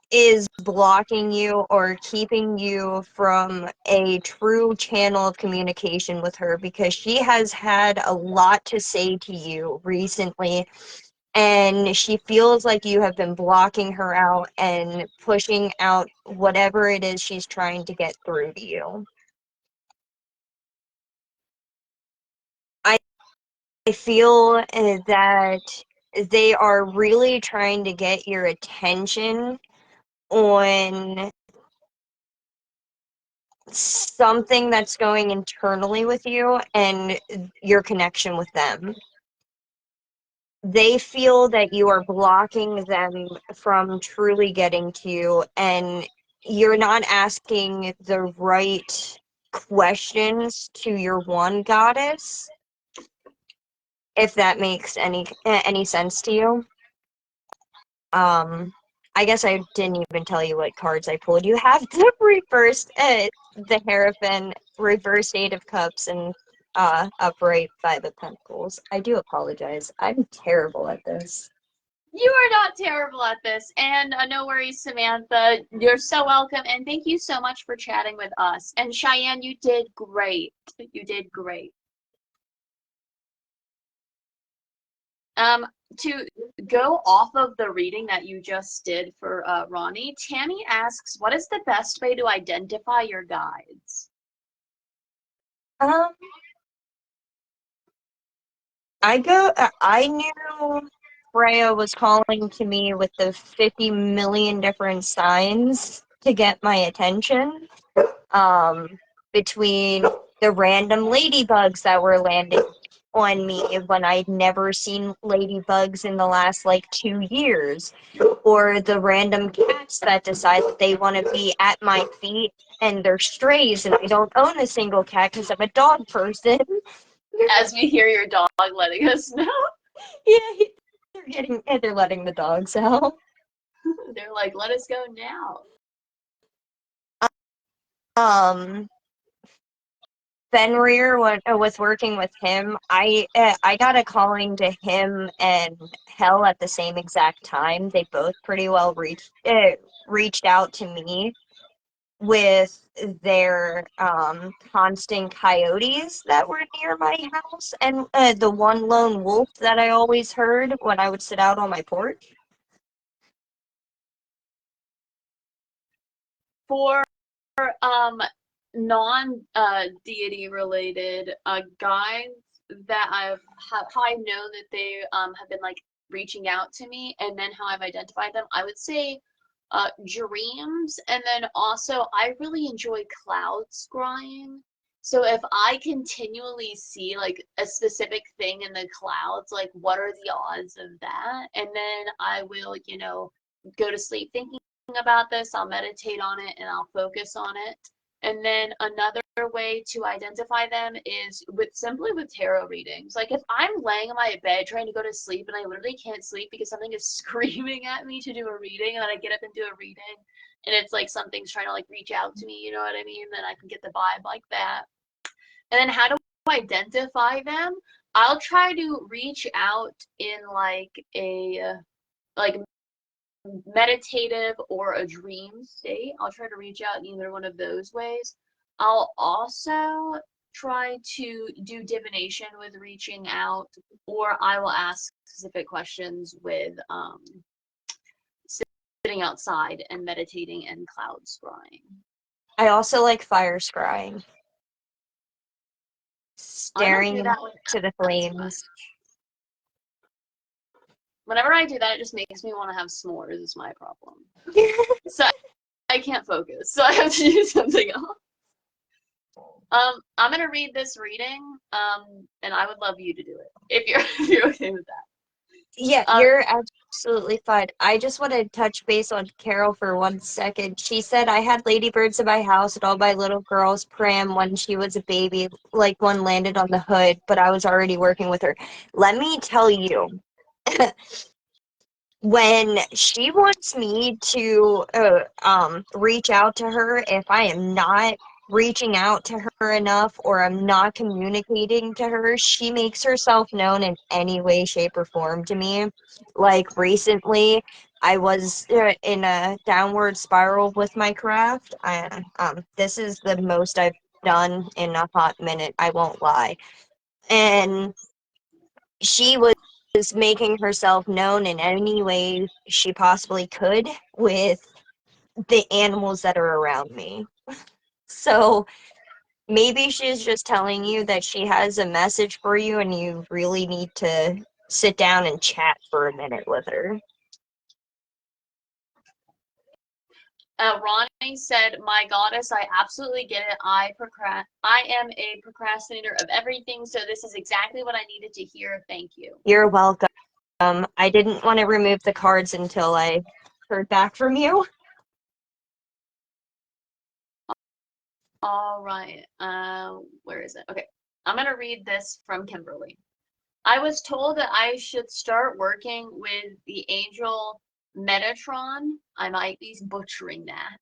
is blocking you or keeping you from a true channel of communication with her, because she has had a lot to say to you recently, and she feels like you have been blocking her out and pushing out whatever it is she's trying to get through to you. I feel that they are really trying to get your attention on something that's going internally with you and your connection with them. They feel that you are blocking them from truly getting to you, and you're not asking the right questions to your one goddess, if that makes any sense to you. I guess I didn't even tell you what cards I pulled. You have the reversed, the Hierophant, reversed Eight of Cups, and upright Five of Pentacles. I do apologize. I'm terrible at this. You are not terrible at this, and no worries, Samantha. You're so welcome, and thank you so much for chatting with us. And Cheyenne, you did great. You did great. To go off of the reading that you just did for Ronnie, Tammy asks, what is the best way to identify your guides? Um, I knew Freya was calling to me with the 50 million different signs to get my attention. Between the random ladybugs that were landing on me when I'd never seen ladybugs in the last like 2 years, or the random cats that decide that they want to be at my feet and they're strays and I don't own a single cat because I'm a dog person. As we hear your dog letting us know. Yeah, they're letting the dogs out. They're like, let us go now. Um, Fenrir, was working with him, I got a calling to him and Hell at the same exact time. They both pretty well reached out to me with their constant coyotes that were near my house, and the one lone wolf that I always heard when I would sit out on my porch. For non deity related guides that how I know that they have been like reaching out to me, and then how I've identified them, I would say dreams, and then also I really enjoy cloud scrying. So if I continually see like a specific thing in the clouds, like what are the odds of that? And then I will, go to sleep thinking about this, I'll meditate on it and I'll focus on it. And then another way to identify them is simply with tarot readings. Like if I'm laying in my bed trying to go to sleep and I literally can't sleep because something is screaming at me to do a reading, and then I get up and do a reading and it's like something's trying to like reach out to me, you know what I mean? Then I can get the vibe like that. And then how do I identify them? I'll try to reach out in like a like meditative or a dream state. I'll try to reach out in either one of those ways. I'll also try to do divination with reaching out, or I will ask specific questions with sitting outside and meditating and cloud scrying. I also like fire scrying, I don't staring do that with into the that too much. flames. Whenever I do that, it just makes me want to have s'mores, is my problem. So I can't focus, so I have to do something else. I'm gonna read this reading, and I would love you to do it if you're if you're okay with that. Yeah, Um, you're absolutely fine. I just want to touch base on Carol for 1 second. She said I had ladybirds in my house and all my little girls pram when she was a baby, like one landed on the hood, but I was already working with her. Let me tell you, when she wants me to reach out to her, if I am not reaching out to her enough or I'm not communicating to her, she makes herself known in any way, shape, or form to me. Like recently, I was in a downward spiral with my craft. This is the most I've done in a hot minute, I won't lie. And she was making herself known in any way she possibly could with the animals that are around me. So maybe she's just telling you that she has a message for you and you really need to sit down and chat for a minute with her. Ronnie said, "My goddess, I absolutely get it. I am a procrastinator of everything, so this is exactly what I needed to hear. Thank you." You're welcome. I didn't want to remove the cards until I heard back from you. All right. Where is it? Okay. I'm gonna read this from Kimberly. I was told that I should start working with the angel Metatron. I might be butchering that.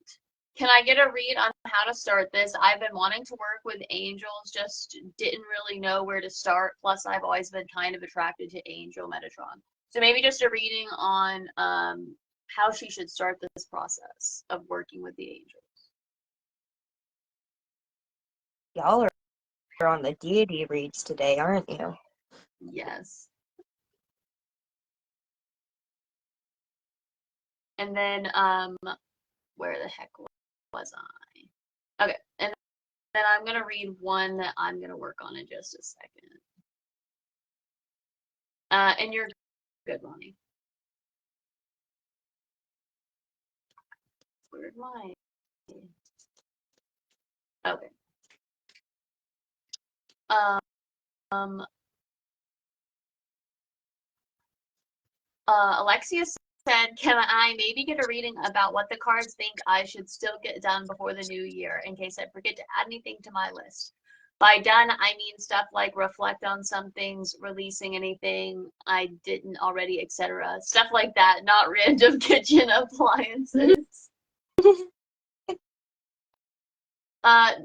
Can I get a read on how to start this? I've been wanting to work with angels, just didn't really know where to start. Plus, I've always been kind of attracted to Angel Metatron. So maybe just a reading on how she should start this process of working with the angel. Y'all are on the deity reads today, aren't you? Yes. And then where the heck was I? Okay, and then I'm gonna read one that I'm gonna work on in just a second. And you're good, Ronnie. Where's mine? Okay. Um, Alexia said, "Can I maybe get a reading about what the cards think I should still get done before the new year in case I forget to add anything to my list?" By done, I mean stuff like reflect on some things, releasing anything I didn't already, etc. Stuff like that, not random kitchen appliances.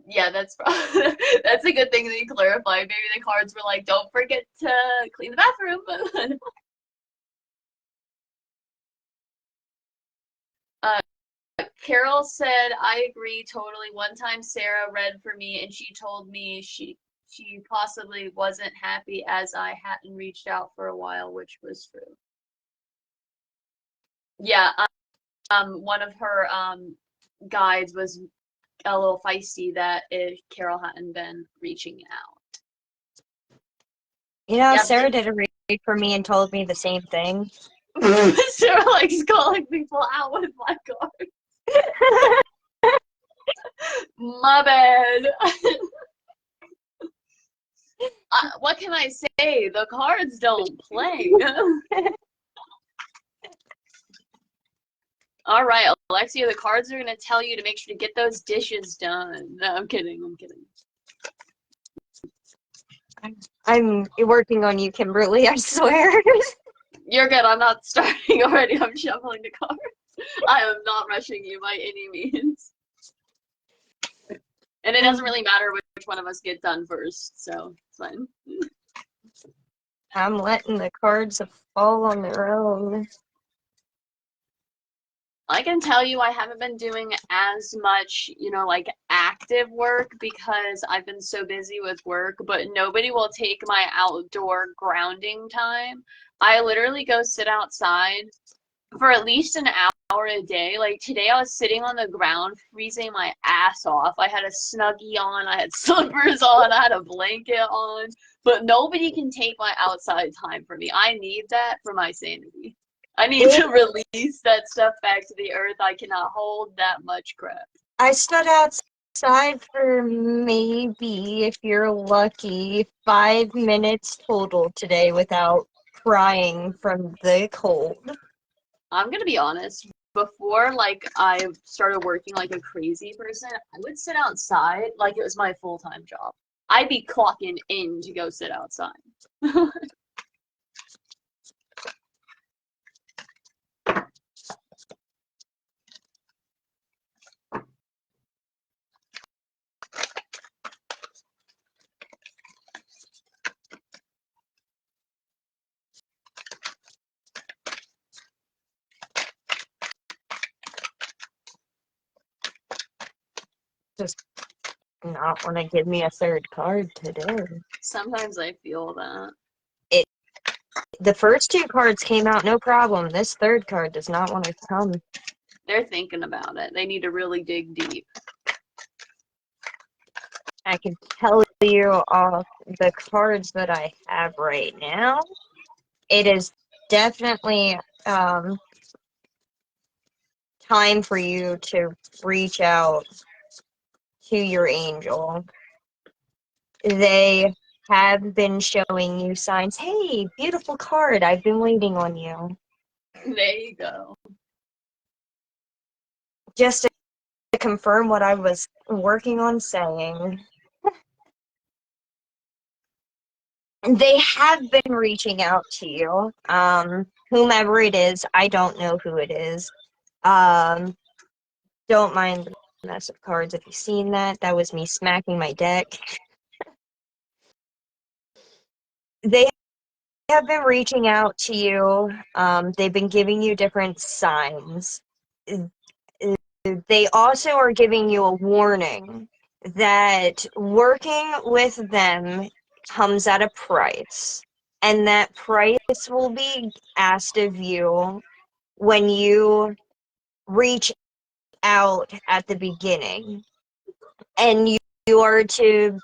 Yeah, that's that's a good thing that you clarified. Maybe the cards were like, don't forget to clean the bathroom. uh, Carol said, I agree totally. One time Sarah read for me and she told me she possibly wasn't happy as I hadn't reached out for a while, which was true. Yeah, one of her guides was a little feisty that if Carol hadn't been reaching out. You know, Yep. Sarah did a read for me and told me the same thing. Sarah likes calling people out with my card. My bad. What can I say? The cards don't play. All right, Alexia, the cards are going to tell you to make sure to get those dishes done. No, I'm kidding. I'm kidding. I'm working on you, Kimberly, I swear. You're good. I'm not starting already. I'm shuffling the cards. I am not rushing you by any means. And it doesn't really matter which one of us get done first, so it's fine. I'm letting the cards fall on their own. I can tell you I haven't been doing as much, like active work because I've been so busy with work, but nobody will take my outdoor grounding time. I literally go sit outside for at least an hour a day. Like today I was sitting on the ground freezing my ass off. I had a Snuggie on, I had slippers on, I had a blanket on, but nobody can take my outside time from me. I need that for my sanity. I need It, to release that stuff back to the earth. I cannot hold that much crap. I stood outside for maybe, if you're lucky, 5 minutes total today without crying from the cold. I'm gonna be honest. Before, like, I started working like a crazy person, I would sit outside like it was my full-time job. I'd be clocking in to go sit outside. Just not want to give me a third card today. Sometimes I feel that. It the first two cards came out no problem. This third card does not want to come. They're thinking about it. They need to really dig deep. I can tell you off the cards that I have right now. It is definitely time for you to reach out to your angel. They have been showing you signs. Hey, beautiful card. I've been waiting on you. There you go. Just to confirm what I was working on saying. They have been reaching out to you. Whomever it is, I don't know who it is. Um, don't mind the mess of cards if you've seen that. That was me smacking my deck. They have been reaching out to you. They've been giving you different signs. They also are giving you a warning that working with them comes at a price, and that price will be asked of you when you reach out at the beginning. And you are to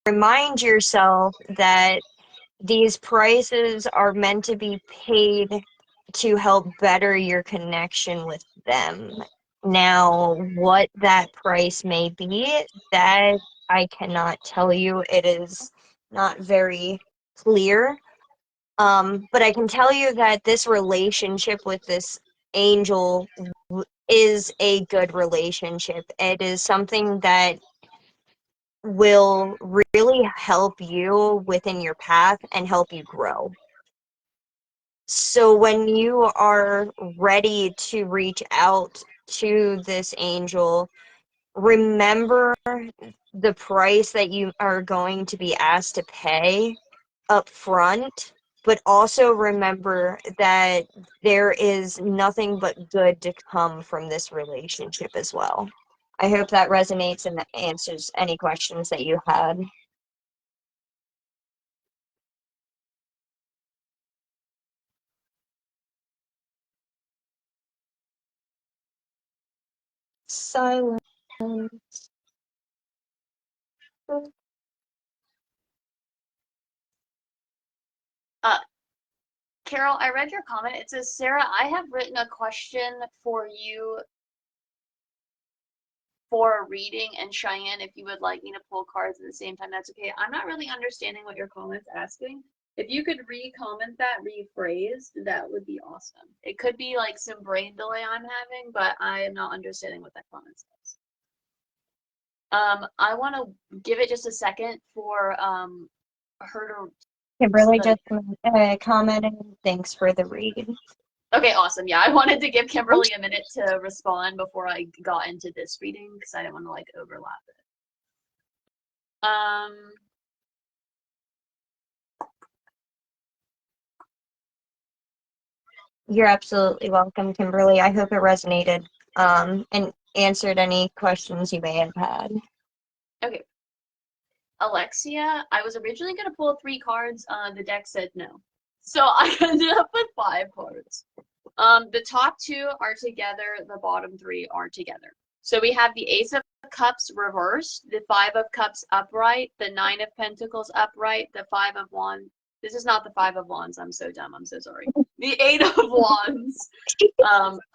remind yourself that these prices are meant to be paid to help better your connection with them. Now, what that price may be, that I cannot tell you. It is not very clear. But I can tell you that this relationship with this angel is a good relationship. It is something that will really help you within your path and help you grow. So when you are ready to reach out to this angel, remember the price that you are going to be asked to pay up front, but also remember that there is nothing but good to come from this relationship as well. I hope that resonates and answers any questions that you had. Silence. Uh, Carol, I read your comment. It says, Sarah, I have written a question for you for a reading, and Cheyenne, if you would like me to pull cards at the same time, that's okay. I'm not really understanding what your comment's asking. If you could re-comment that, rephrased, that would be awesome. It could be like some brain delay I'm having, but I am not understanding what that comment says. I want to give it just a second for her Kimberly to. just commented, thanks for the read. Okay, awesome. Yeah, I wanted to give Kimberly a minute to respond before I got into this reading because I didn't want to like overlap it. You're absolutely welcome, Kimberly. I hope it resonated and answered any questions you may have had. Okay. Alexia, I was originally going to pull 3 cards. The deck said no. So I ended up with 5 cards. The top 2 are together, the bottom 3 are together. So we have the Ace of Cups reversed, the 5 of Cups upright, the 9 of Pentacles upright, the 5 of Wands, This is not the Five of Wands. I'm so dumb. I'm so sorry. The Eight of Wands,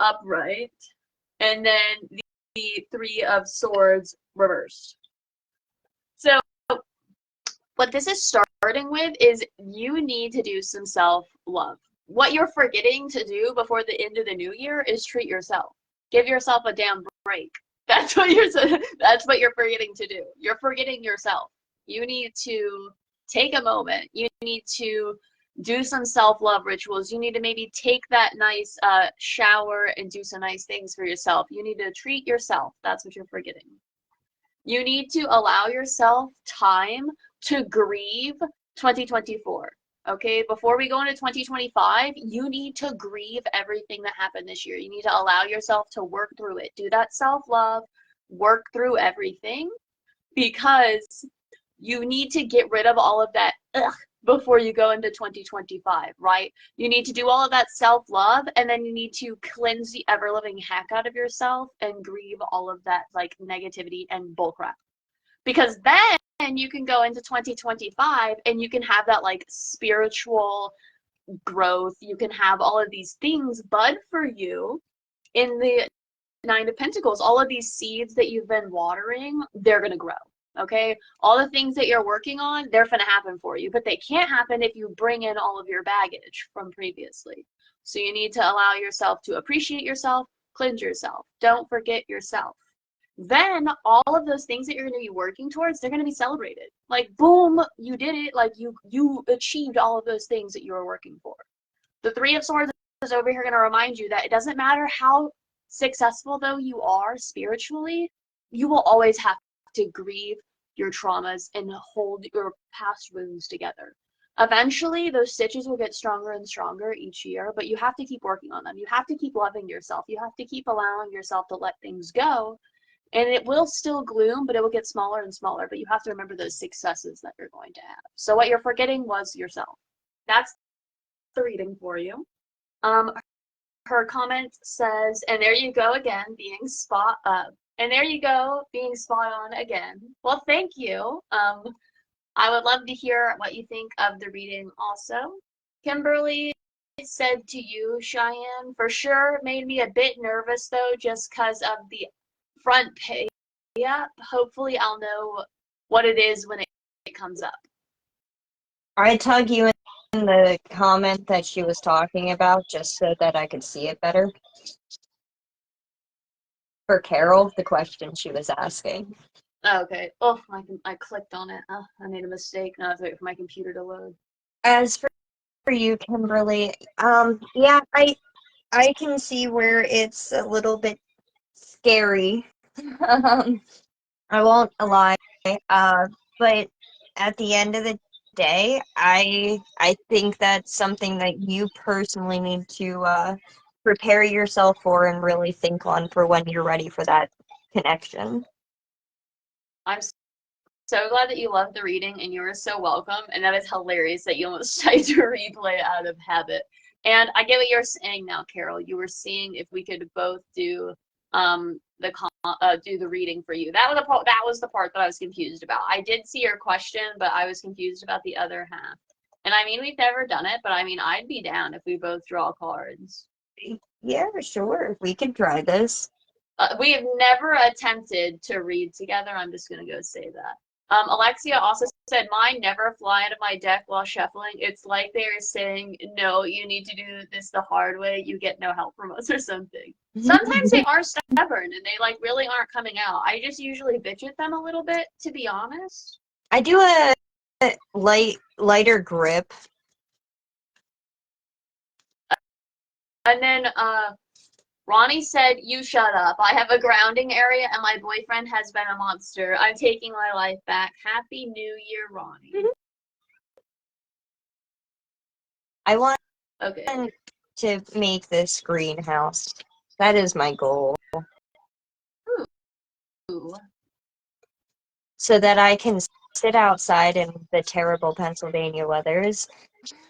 upright, and then the Three of Swords reversed. So what this is starting with is you need to do some self-love. What you're forgetting to do before the end of the new year is treat yourself. Give yourself a damn break. That's what you're forgetting to do. You're forgetting yourself. You need to take a moment. You need to do some self-love rituals. You need to maybe take that nice shower and do some nice things for yourself. You need to treat yourself. That's what you're forgetting. You need to allow yourself time to grieve 2024. Okay, before we go into 2025, you need to grieve everything that happened this year. You need to allow yourself to work through it. Do that self-love, work through everything, because you need to get rid of all of that before you go into 2025, right? You need to do all of that self-love, and then you need to cleanse the ever-living heck out of yourself and grieve all of that like negativity and bullcrap. Because then you can go into 2025 and you can have that like spiritual growth. You can have all of these things bud for you in the Nine of Pentacles. All of these seeds that you've been watering, they're going to grow. Okay, all the things that you're working on, they're going to happen for you, but they can't happen if you bring in all of your baggage from previously. So you need to allow yourself to appreciate yourself, cleanse yourself. Don't forget yourself. Then all of those things that you're going to be working towards, they're going to be celebrated. Like, boom, you did it. Like, you achieved all of those things that you were working for. The Three of Swords is over here going to remind you that it doesn't matter how successful though you are spiritually, you will always have to grieve your traumas and hold your past wounds together. Eventually, those stitches will get stronger and stronger each year, but you have to keep working on them. You have to keep loving yourself. You have to keep allowing yourself to let things go. And it will still gloom, but it will get smaller and smaller. But you have to remember those successes that you're going to have. So what you're forgetting was yourself. That's the reading for you. Her comment says, and there you go again, being spot up. And there you go, being spot on again. Well, thank you. I would love to hear what you think of the reading also. Kimberly said to you, Cheyenne, for sure made me a bit nervous though, just because of the front page. Yeah, hopefully I'll know what it is when it comes up. I tug you in the comment that she was talking about just so that I could see it better. For Carol, the question she was asking. Okay. Oh, I clicked on it. Oh, I made a mistake. Now I have to wait for my computer to load. As for you, Kimberly, yeah, I can see where it's a little bit scary. I won't lie. But at the end of the day, I think that's something that you personally need to prepare yourself for and really think on for when you're ready for that connection. I'm so glad that you loved the reading, and you were so welcome. And that is hilarious that you almost tried to replay out of habit. And I get what you're saying now, Carol. You were seeing if we could both do do the reading for you. That was the part that I was confused about. I did see your question, but I was confused about the other half. And I mean, we've never done it, but I mean, I'd be down if we both draw cards. Yeah, sure. We could try this. We have never attempted to read together. I'm just going to go say that. Alexia also said, mine never fly out of my deck while shuffling. It's like they're saying, no, you need to do this the hard way. You get no help from us or something. Sometimes they are stubborn and they like really aren't coming out. I just usually bitch at them a little bit, to be honest. I do a lighter grip. And then Ronnie said, you shut up. I have a grounding area and my boyfriend has been a monster. I'm taking my life back. Happy New Year, Ronnie. I want Okay. to make this greenhouse. That is my goal. Ooh. So that I can sit outside in the terrible Pennsylvania weathers.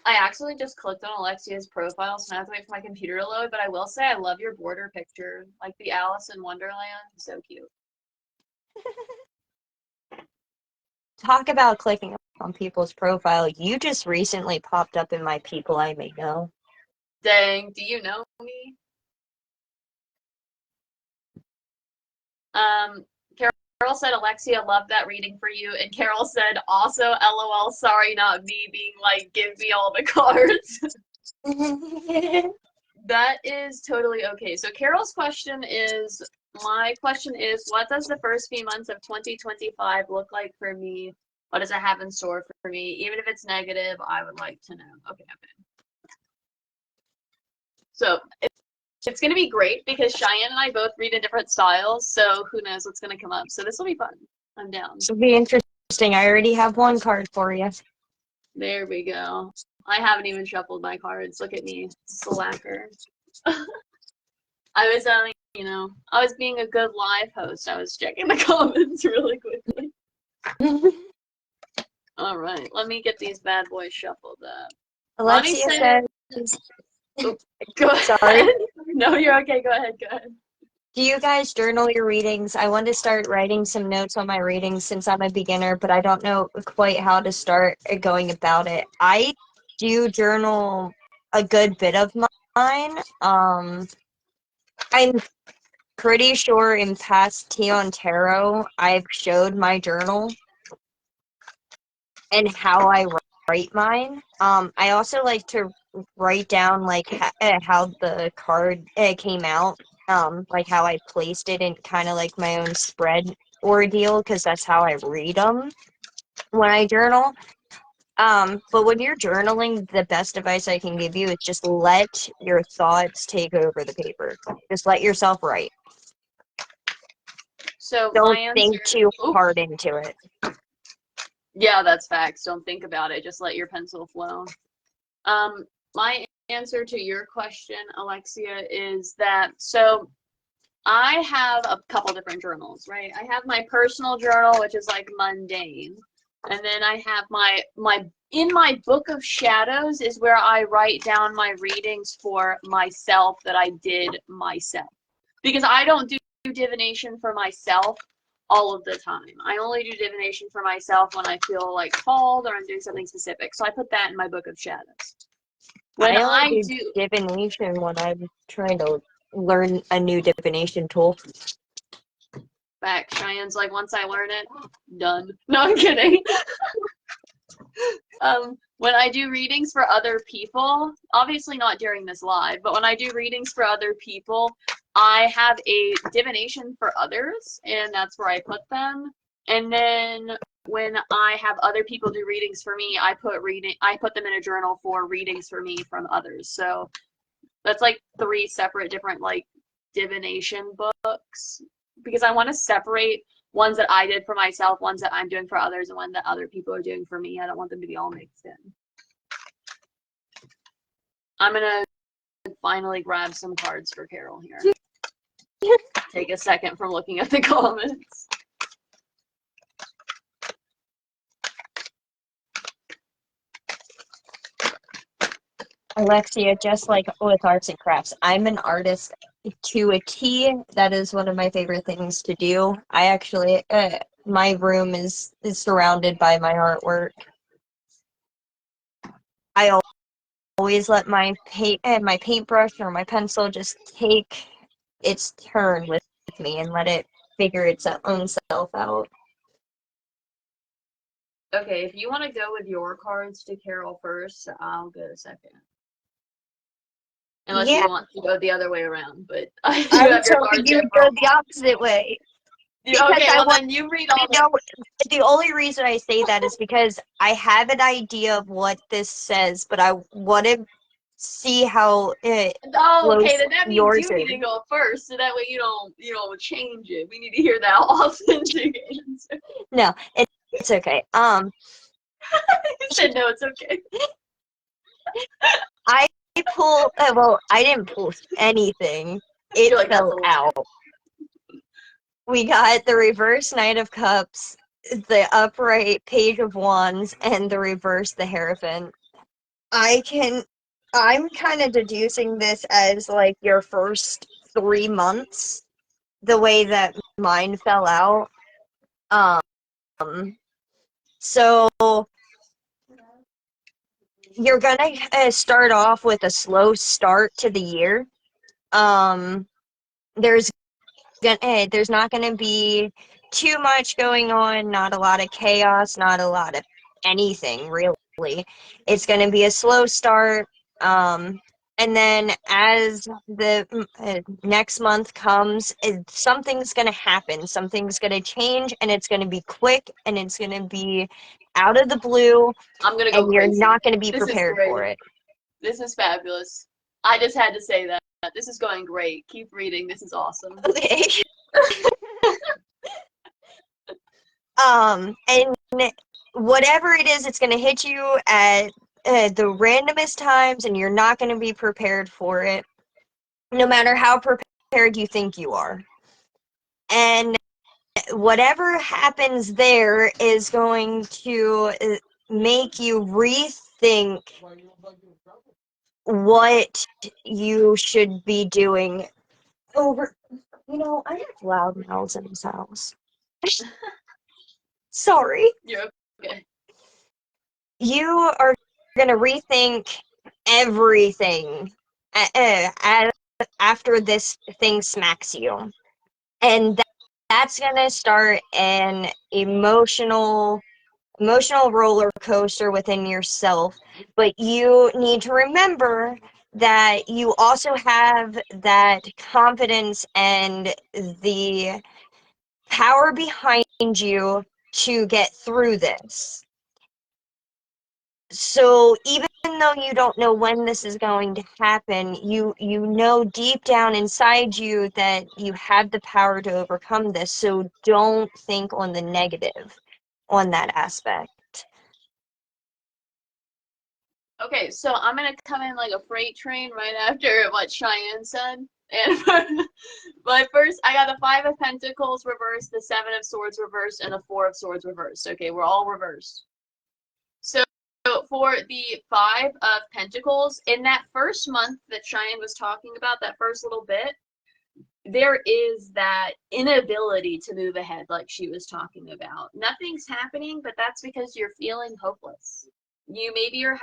I actually just clicked on Alexia's profile, so now I have to wait for my computer to load, but I will say I love your border picture. Like the Alice in Wonderland. So cute. talk about clicking on people's profile. You just recently popped up in my people I may know. Dang, do you know me? Carol said, Alexia, loved that reading for you. And Carol said, also, LOL, sorry, not me, being like, give me all the cards. That is totally okay. So Carol's question is, my question is, what does the first few months of 2025 look like for me? What does it have in store for me? Even if it's negative, I would like to know. Okay. So it's going to be great because Cheyenne and I both read in different styles, so who knows what's going to come up. So this will be fun. I'm down. This will be interesting. I already have one card for you. There we go. I haven't even shuffled my cards. Look at me, slacker. I was I was being a good live host. I was checking the comments really quickly. All right, let me get these bad boys shuffled up. Alexia says, oh, go ahead. Sorry. No, you're okay. Go ahead. Do you guys journal your readings? I want to start writing some notes on my readings since I'm a beginner, but I don't know quite how to start going about it. I do journal a good bit of mine. I'm pretty sure in past Tea on Tarot, I've showed my journal and how I write mine. I also like to write down like how the card came out, like how I placed it in kind of like my own spread ordeal because that's how I read them when I journal. But when you're journaling, the best advice I can give you is just let your thoughts take over the paper. Just let yourself write. So Don't my answer, think too hard into it. Yeah, that's facts. Don't think about it. Just let your pencil flow. My answer to your question, Alexia, is that so I have a couple different journals, right? I have my personal journal, which is like mundane. And then I have my in my book of shadows is where I write down my readings for myself that I did myself. Because I don't do divination for myself all of the time. I only do divination for myself when I feel like called or I'm doing something specific. So I put that in my book of shadows. When I only I do divination when I'm trying to learn a new divination tool. back, Cheyenne's like, once I learn it, done. No, I'm kidding. When I do readings for other people, obviously not during this live, but when I do readings for other people, I have a divination for others, and that's where I put them. And then when I have other people do readings for me, I put them in a journal for readings for me from others. So that's like 3 separate different like divination books because I want to separate ones that I did for myself, ones that I'm doing for others, and one that other people are doing for me. I don't want them to be all mixed in. I'm gonna finally grab some cards for Carol here. Take a second from looking at the comments. Alexia, just like with arts and crafts, I'm an artist to a T. That is one of my favorite things to do. I actually, my room is surrounded by my artwork. I always let my paintbrush or my pencil just take its turn with me and let it figure its own self out. Okay, if you want to go with your cards to Carol first, I'll go second. Unless you want to go the other way around, but I do have your cards. You would go the opposite way. Okay, well then you read all the only reason I say that is because I have an idea of what this says, but I want to see how it okay, then that means you need to go first, so that way you don't change it. We need to hear that authentic answer. No, it's okay. You said no, it's okay. I pulled. Well, I didn't pull anything. It fell out. We got the reverse Knight of Cups, the upright Page of Wands, and the reverse the Hierophant. I'm kind of deducing this as like your first 3 months, the way that mine fell out. So you're gonna start off with a slow start to the year. Um, there's there's not gonna be too much going on, not a lot of chaos, not a lot of anything really. It's gonna be a slow start. Um, and then as the next month comes, something's gonna happen, something's gonna change, and it's gonna be quick, and it's gonna be out of the blue, I'm gonna go and you're crazy. not gonna be This is prepared for great. it. This is fabulous. I just had to say that. This is going great. Keep reading. This is awesome. Okay. And whatever it is, it's going to hit you at the randomest times, and you're not going to be prepared for it, no matter how prepared you think you are. And whatever happens there is going to make you rethink what you should be doing over. I have loud mouths in this house. Sorry. You're okay. You are going to rethink everything after this thing smacks you. And that's going to start an emotional roller coaster within yourself. But you need to remember that you also have that confidence and the power behind you to get through this. So even though you don't know when this is going to happen, you know deep down inside you that you have the power to overcome this. So don't think on the negative on that aspect. Okay, so I'm gonna come in like a freight train right after what Cheyenne said. And my first, I got the Five of Pentacles reversed, the Seven of Swords reversed, and the Four of Swords reversed. Okay, we're all reversed. So for the Five of Pentacles, in that first month that Cheyenne was talking about, that first little bit, there is that inability to move ahead, like she was talking about. Nothing's happening, but that's because you're feeling hopeless. Maybe you're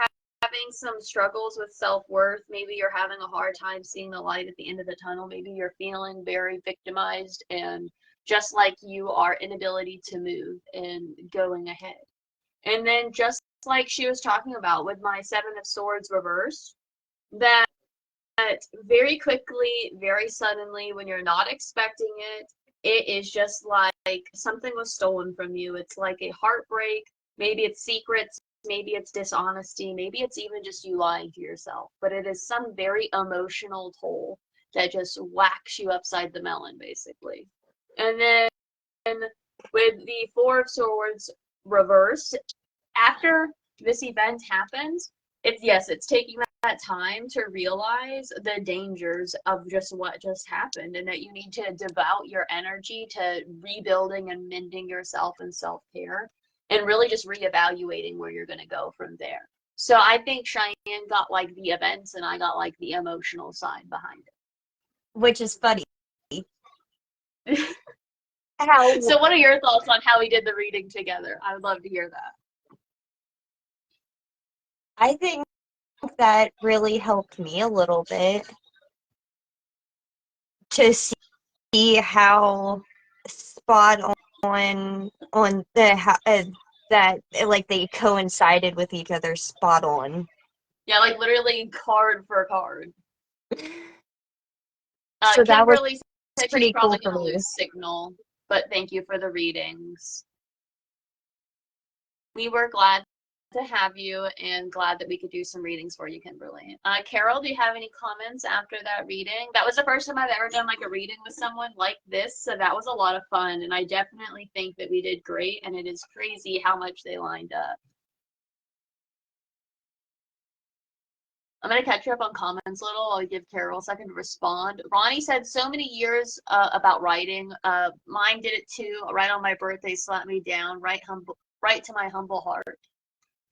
having some struggles with self-worth. Maybe you're having a hard time seeing the light at the end of the tunnel. Maybe you're feeling very victimized and just like you are inability to move and going ahead. And then just like she was talking about with my Seven of Swords reversed, that very quickly, very suddenly, when you're not expecting it, it is just like something was stolen from you. It's like a heartbreak. Maybe it's secrets. Maybe it's dishonesty. Maybe it's even just you lying to yourself. But it is some very emotional toll that just whacks you upside the melon, basically. And then with the Four of Swords reversed, after this event happens, it's taking that time to realize the dangers of just what just happened, and that you need to devote your energy to rebuilding and mending yourself and self-care, and really just reevaluating where you're going to go from there. So I think Cheyenne got like the events, and I got like the emotional side behind Which is funny. it. How So what are your thoughts on how we did the reading together? I would love to hear that. I think that really helped me a little bit to see how spot on that like they coincided with each other spot on. Yeah, like literally card for card. So that was Kimberly said she's pretty cool probably for going to me. lose signal, but thank you for the readings. We were glad to have you and glad that we could do some readings for you, Kimberly. Carol, do you have any comments after that reading? That was the first time I've ever done like a reading with someone like this, so that was a lot of fun, and I definitely think that we did great, and it is crazy how much they lined up. I'm going to catch you up on comments a little. I'll give Carol a second to respond. Ronnie said so many years about writing. Mine did it too. Right on my birthday, slapped me down, right to my humble heart.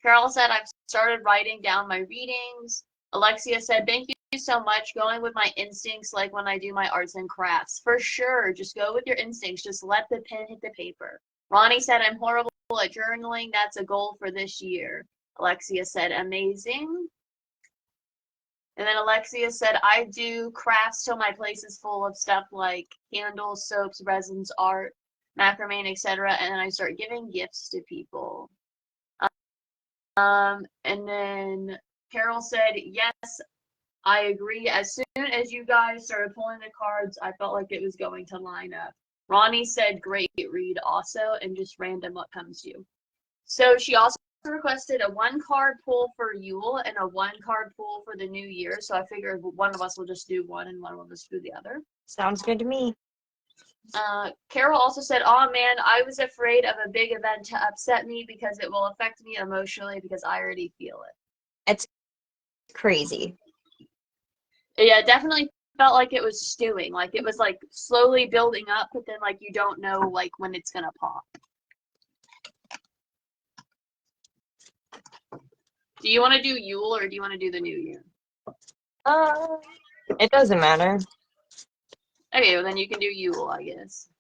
Carol said, I've started writing down my readings. Alexia said, thank you so much. Going with my instincts like when I do my arts and crafts. For sure. Just go with your instincts. Just let the pen hit the paper. Ronnie said, I'm horrible at journaling. That's a goal for this year. Alexia said, amazing. And then Alexia said, I do crafts till my place is full of stuff like candles, soaps, resins, art, macrame, etc. And then I start giving gifts to people. And then Carol said, yes, I agree. As soon as you guys started pulling the cards, I felt like it was going to line up. Ronnie said, great read also, and just random what comes to you. So she also requested a 1-card pull for Yule and a 1-card pull for the new year. So I figured one of us will just do one and one will just do the other. Sounds good to me. Carol also said, oh man, I was afraid of a big event to upset me because it will affect me emotionally because I already feel it. It's crazy. Yeah, definitely felt like it was stewing. Like it was like slowly building up, but then like you don't know like when it's gonna pop. Do you want to do Yule or do you want to do the New Year? It doesn't matter. Okay, well then you can do Yule, I guess.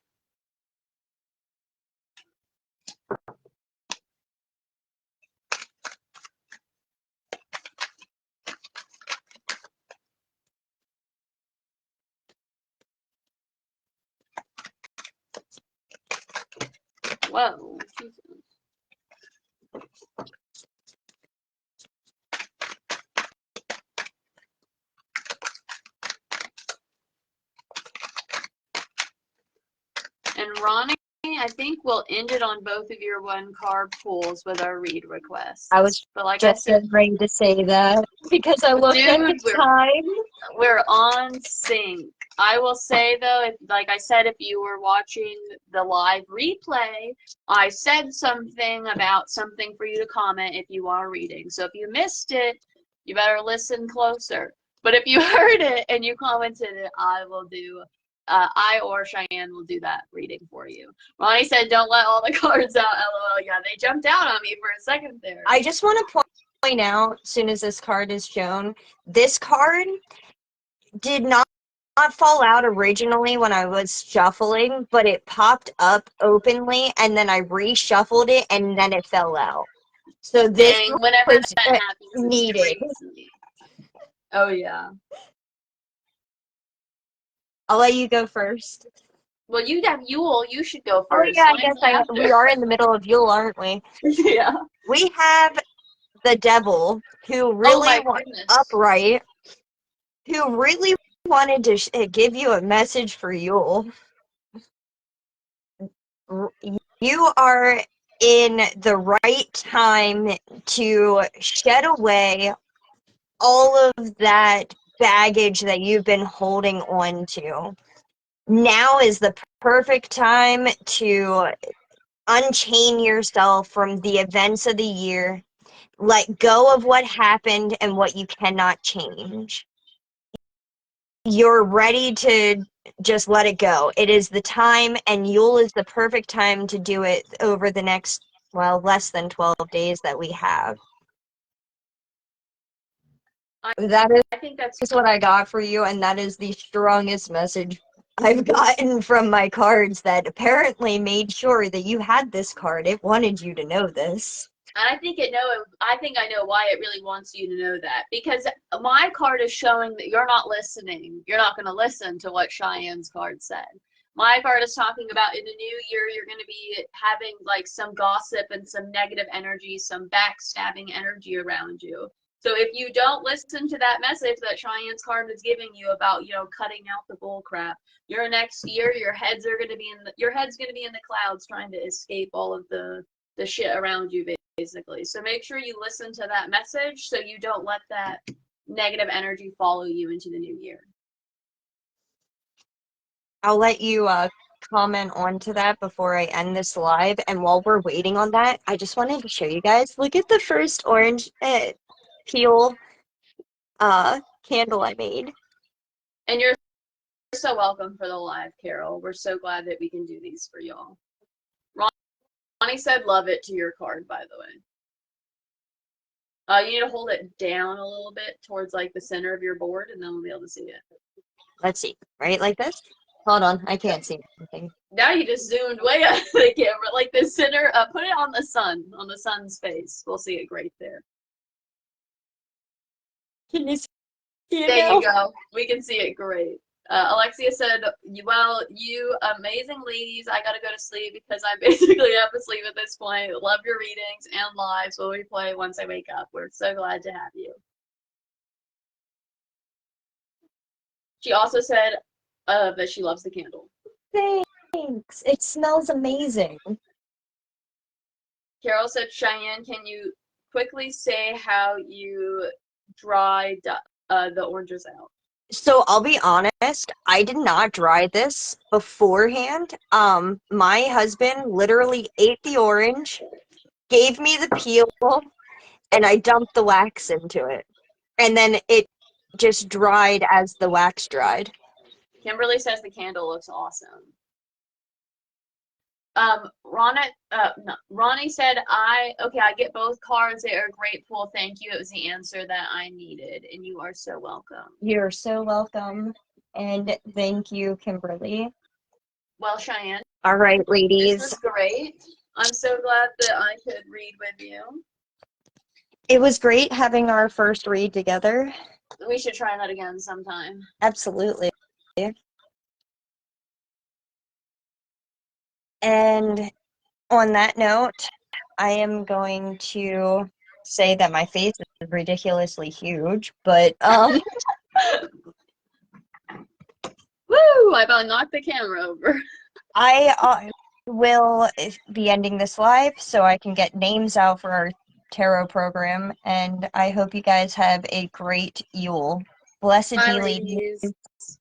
Whoa, Jesus. And Ronnie, I think we'll end it on both of your 1-card pulls with our read requests. I was but like just I said, ready to say that because I looked at the dude, time. we're on sync. I will say though, if like I said, if you were watching the live replay, I said something about something for you to comment if you are reading. So if you missed it, you better listen closer. But if you heard it and you commented it, I will do. I or Cheyenne will do that reading for you. Ronnie said, "Don't let all the cards out." LOL. Yeah, they jumped out on me for a second there. I just want to point out, as soon as this card is shown, this card did not fall out originally when I was shuffling, but it popped up openly, and then I reshuffled it, and then it fell out. So this Dang, whenever was that happens, it's needed. crazy. Oh yeah. I'll let you go first. Well, you have Yule. You should go Oh first. yeah, I Mine's guess after. we are in the middle of Yule, aren't we? Yeah. We have the devil who Oh really my goodness. upright, who really wanted to give you a message for Yule. You are in the right time to shed away all of that baggage that you've been holding on to. Now is the perfect time to unchain yourself from the events of the year. Let go of what happened and what you cannot change. You're ready to just let it go. It is the time, and Yule is the perfect time to do it over the next, well, less than 12 days that we have. That I think that's is what I got for you, and that is the strongest message I've gotten from my cards that apparently made sure that you had this card. It wanted you to know this. and I think I know why it really wants you to know that. Because my card is showing that you're not listening. You're not going to listen to what Cheyenne's card said. My card is talking about in the new year, you're going to be having like some gossip and some negative energy, some backstabbing energy around you. So if you don't listen to that message that Cheyenne's card is giving you about, cutting out the bull crap, your next year, your head's going to be in the clouds trying to escape all of the shit around you, basically. So make sure you listen to that message so you don't let that negative energy follow you into the new year. I'll let you comment on to that before I end this live. And while we're waiting on that, I just wanted to show you guys. Look at the first orange peel candle I made. And you're so welcome for the live, Carol. We're so glad that we can do these for y'all. Ronnie said love it to your card, by the way. You need to hold it down a little bit towards like the center of your board, and then we'll be able to see it. Let's see. Right like this? Hold on, I can't see anything. Now you just zoomed way out of the camera, like the center. Put it on the sun's face. We'll see it great there. Can you see it There you now? go. We can see it great. Alexia said, "Well, you amazing ladies, I gotta go to sleep because I'm basically half asleep at this point. Love your readings and lives will replay once I wake up. We're so glad to have you." She also said that she loves the candle. Thanks. It smells amazing. Carol said, "Cheyenne, can you quickly say how you dried the oranges out?" So I'll be honest, I did not dry this beforehand. My husband literally ate the orange, gave me the peel, and I dumped the wax into it. And then it just dried as the wax dried. Kimberly says the candle looks awesome. Ronnie said, I get both cards. They are grateful. Thank you. It was the answer that I needed, and you are so welcome. You're so welcome. And thank you, Kimberly. Well, Cheyenne, All right, this ladies. was great. I'm so glad that I could read with you. It was great having our first read together. We should try that again sometime. Absolutely. And on that note, I am going to say that my face is ridiculously huge, but Woo! I about knocked the camera over. I will be ending this live so I can get names out for our tarot program, and I hope you guys have a great Yule. Blessed Bye, be, ladies. ladies.